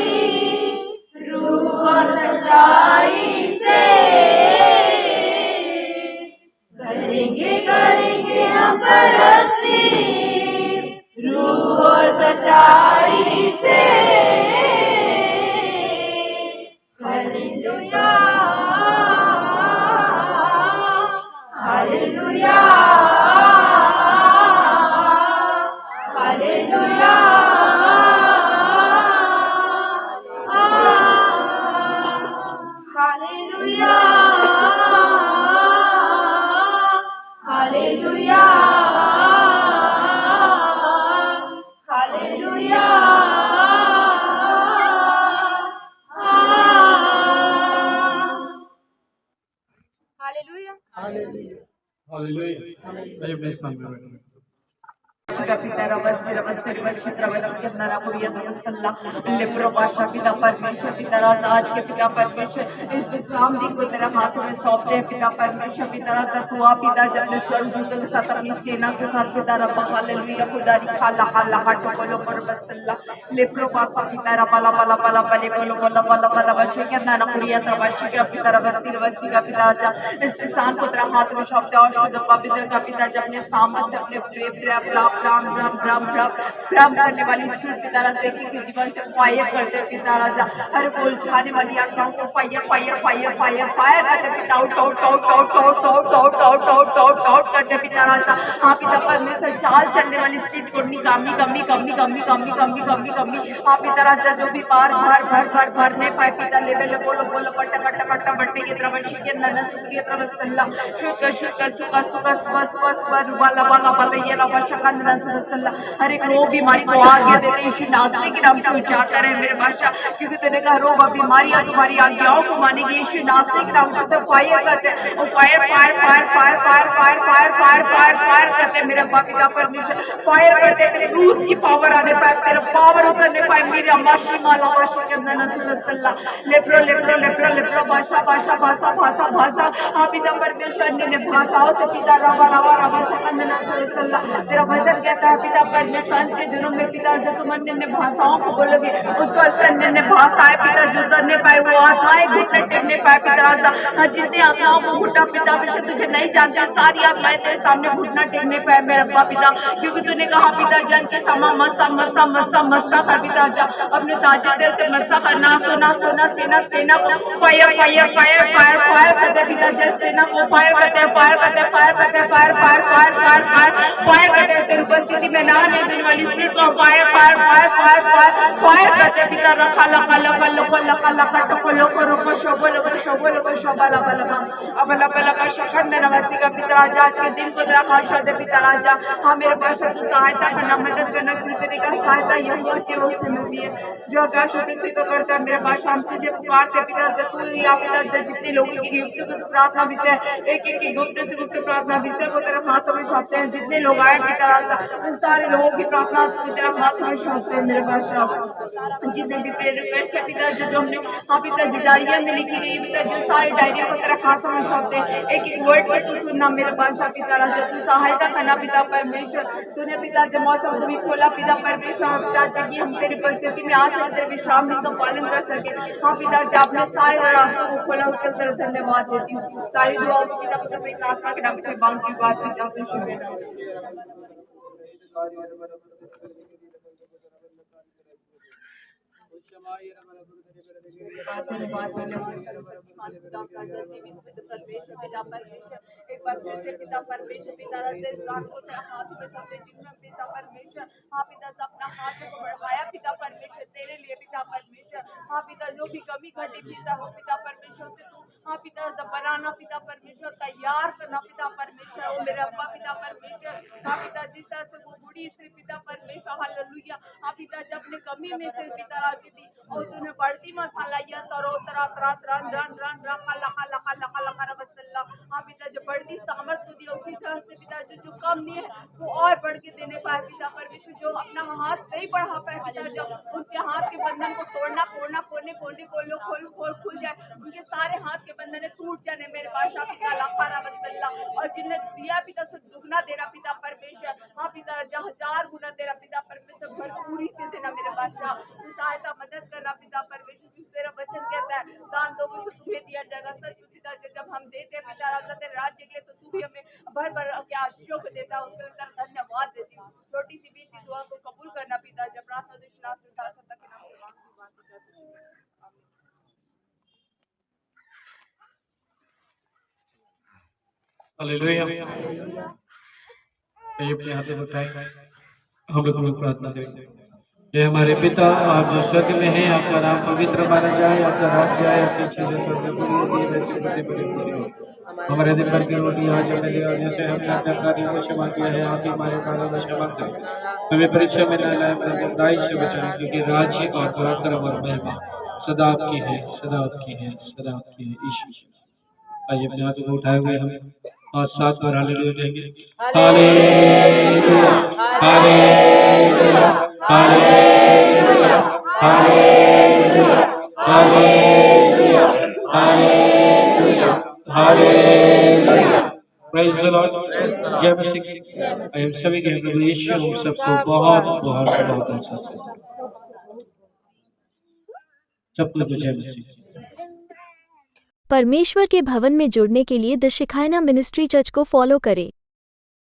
रूह और सच्चाई से करेंगे करेंगे हम परस्ती रूह और सच्चाई से hallelujah hallelujah hallelujah hallelujah hallelujah hallelujah hallelujah. Hallelujah. आइए अपने स्थान पर बैठें। परमेश्वर पिता राजा, आज के पिता परमेश्वर इस विश्राम दिन को तेरा हाथों में सौंपते हैं पिता परमेश्वर पिता राजा, तू आ पिता जब अपने स्वर्गदूतों के साथ अपनी सेना के साथ पिता रब्बा हालेलुया खुदारी खाला खाला हट बोलो परबसल्ला लेप्रो पापा पिता रब्बा ला बला बला बले बोलो बोला बला बला बशे के ना कुरिया तबाशी का पिता रब्बा तिरवस्ती का पिता राजा, इस स्थान को तेरा हाथ में सौंपते और शुद्ध पवित्र का पिता जब अपने सामने से अपने प्रेम भ्रम करने वाली स्पिरिट पिता राजा देखी के जीवन से फायर करते पिता राजा, हर बोल छाने वाली आत्माओं को fire fire fire fire fire करते पिता out out out out out out out out out out out करते पिता राजा। हाँ पिता परमेश्वर चाल चलने वाली स्पिरिट को निकामी कमी कमी कमी कमी कमी कमी कमी हाँ पिता राजा, जो भी बार भर भर भर भरने पाए पिता लेवल बोलो बोलो पट्टा पट्टा पट्टा बट्टे की तरफ शीके नन सुखी तरफ सल्ला शुद्ध शुद्ध सुख सुख सुख सुख वाला वाला वाला ये रवा शकान हर एक रोग बीमारी को आज्ञा देते यीशु नासरी के नाम से उच्चारता रहे मेरे बादशाह, क्योंकि तूने कहा रोग और बीमारियां तुम्हारी आज्ञाओं को मानेगी। यीशु नासरी के नाम से फायर करते और fire fire fire fire fire fire fire fire fire fire करते मेरे पिता परमेश्वर, फायर करते तेरे क्रूस की पावर आने पाए, तेरा पावर उतरने पाए मेरे अमाशी माला माशी के अंदर नसल्ला लेप्रो लेप्रो लेप्रो लेप्रो भाषा भाषा भाषा भाषा भाषा हाँ पिता परमेश्वर ने भाषाओं से पिता रवा रवा रवा शकान नसल्ला तेरा वचन कहता है पिता परमेश्वर के दिनों में पिता जो तुम अन्य भाषाओं को बोलोगे उसको अन्य भाषाएं पिता जो करने पाए वो आत्माएं घुटने टेकने पाए पिता राजा, जितने आत्माओं को घुटना पिता परमेश्वर तुझे नहीं जानते सारी आत्माएं तेरे सामने घुटना टेकने पाए मेरे अब्बा पिता, क्योंकि तूने कहा पिता जन के समा मस्सा मस्सा मस्सा मस्सा कर पिता जा अपने ताजे दिल से मस्सा करना सोना सोना सेना सेना को fire fire fire fire fire करते पिता जल सेना को फायर करते फायर करते फायर करते fire fire fire fire fire fire करते तेरी उपस्थिति में ना आने देने वाली स्पिरिट को fire fire fire fire fire fire करते पिता रखा लखा लखा लखा लखा लखा टको लोको रोको शोभो लोको शोभा लबा लबा अब लबा लबा शखन में नवासी का पिता राजा, आज के दिन को तेरा खाशा दे पिता राजा। हाँ मेरे पास तू सहायता करना मदद करना पृथ्वी का सहायता यहोवा की ओर से मिलती है जो आकाश और पृथ्वी को करता है मेरे पास। हम तुझे पुकारते पिता तू या पिता जितने लोगों की गुप्त प्रार्थना विषय एक एक की गुप्त से गुप्त प्रार्थना विषय को तेरा हाथों में सौंपते हैं, जितने लोग आए पिता राजा उन सारे लोगों की प्रार्थना तेरा हाथों में सौंपते हैं मेरे पास। जितने भी प्रेयर रिक्वेस्ट है पिता जो हमने हाँ पिता जो डायरिया में लिखी गई पिता जो सारे डायरिया को तेरा हाथों में सौंपते हैं, एक एक वर्ड को तू सुनना मेरे बादशाह पिता राजा, तू सहायता करना पिता परमेश्वर। तूने पिता जो मौसम को भी खोला पिता परमेश्वर पिता ताकि हम तेरी परिस्थिति में आ सके तेरे विश्राम दिन का पालन कर सके। हाँ पिता जो आपने सारे रास्तों को खोला उसके लिए तेरा धन्यवाद देती हूँ। सारी दुआओं को पिता पुत्र पवित्र आत्मा के नाम से बांध की बात पिता शुक्रिया। एक बार फिर से पिता परमेश्वर पिता राजा इस गान को तेरा हाथ में सौंपते जिनमें पिता परमेश्वर हाँ पिता से अपना हाथ को बढ़ाया पिता परमेश्वर तेरे लिए पिता परमेश्वर हाँ पिता जो भी कमी घटी पिता हो पिता परमेश्वर से तू हाँ पिता बनाना पिता परमेश्वर तैयार करना पिता परमेश्वर ओ मेरे अब्बा पिता परमेश्वर हाँ पिता जिस तरह से वो बूढ़ी स्त्री पिता परमेश्वर हालेलुया हाँ पिता जब अपने कमी में से पिता राजी दी और तूने बढ़ती मसाला या तरो तरा तरा रन रन रन रन खला खला खला खला खला बसल्ला हाँ पिता जो बढ़ती सामर्थ्य दी उसी तरह से पिता जो कम नहीं है वो और बढ़ के देने पाए पिता परमेश्वर, जो अपना हाथ नहीं बढ़ा पाए पिता जो उनके हाथ के बंधन को तोड़ना फोड़ना कोने कोने खोलो खोल खोल खुल जाए उनके सारे हाथ के बंधन टूट जाने मेरे बादशाह पिता लाखारा बसल्ला, और जिन्हें दिया पिता से दुगना देना पिता परमेश्वर हाँ पिता 1000 गुना देना पिता परमेश्वर भरपूरी से देना मेरे बादशाह, तू सहायता मदद करना पिता परमेश्वर। तेरा वचन कहता है दान दोगे तो तुम्हें दिया जाएगा सच पिता जब हम देते हैं पिता राजा तेरे राज्य के लिए तो तू भी हमें भर भर के आशीषों को देता है, उसके लिए तेरा धन्यवाद देती हूँ। छोटी सी बीती दुआ को कबूल करना पिता जब प्रार्थना विश्वास के साथ के नाम से बात करती हूँ। हालेलुया। अपने हाथों को उठाए हम लोग प्रार्थना करेंगे। ये हमारे पिता आप जो स्वर्ग में हैं, आपका नाम पवित्र माना जाए, आपका राज्य आए, आपकी इच्छा जो स्वर्ग में पूरी होती है वैसे पृथ्वी पर भी पूरी हो। हमारे दिन भर की रोटी आज हमें दे और जैसे हमने अपने अपराधियों को क्षमा किया है आप भी हमारे अपराधों को क्षमा करें, हमें परीक्षा में न लाए परंतु बुराई से बचाएं, क्योंकि राज्य और पराक्रम और महिमा सदा आपकी है, सदा आपकी है, सदा आपकी है। ईश्वर आइए अपने हाथों को उठाए हुए हम 5-7 बार हालेलुया कहेंगे। Hallelujah hallelujah hallelujah hallelujah hallelujah hallelujah hallelujah. Praise the Lord. जय मसीह। हम सभी के प्रभु यीशु हम सबको बहुत बहुत बहुत अच्छा सबको जय मसीह। परमेश्वर के भवन में जुड़ने के लिए द शिखायना मिनिस्ट्री चर्च को फॉलो करें।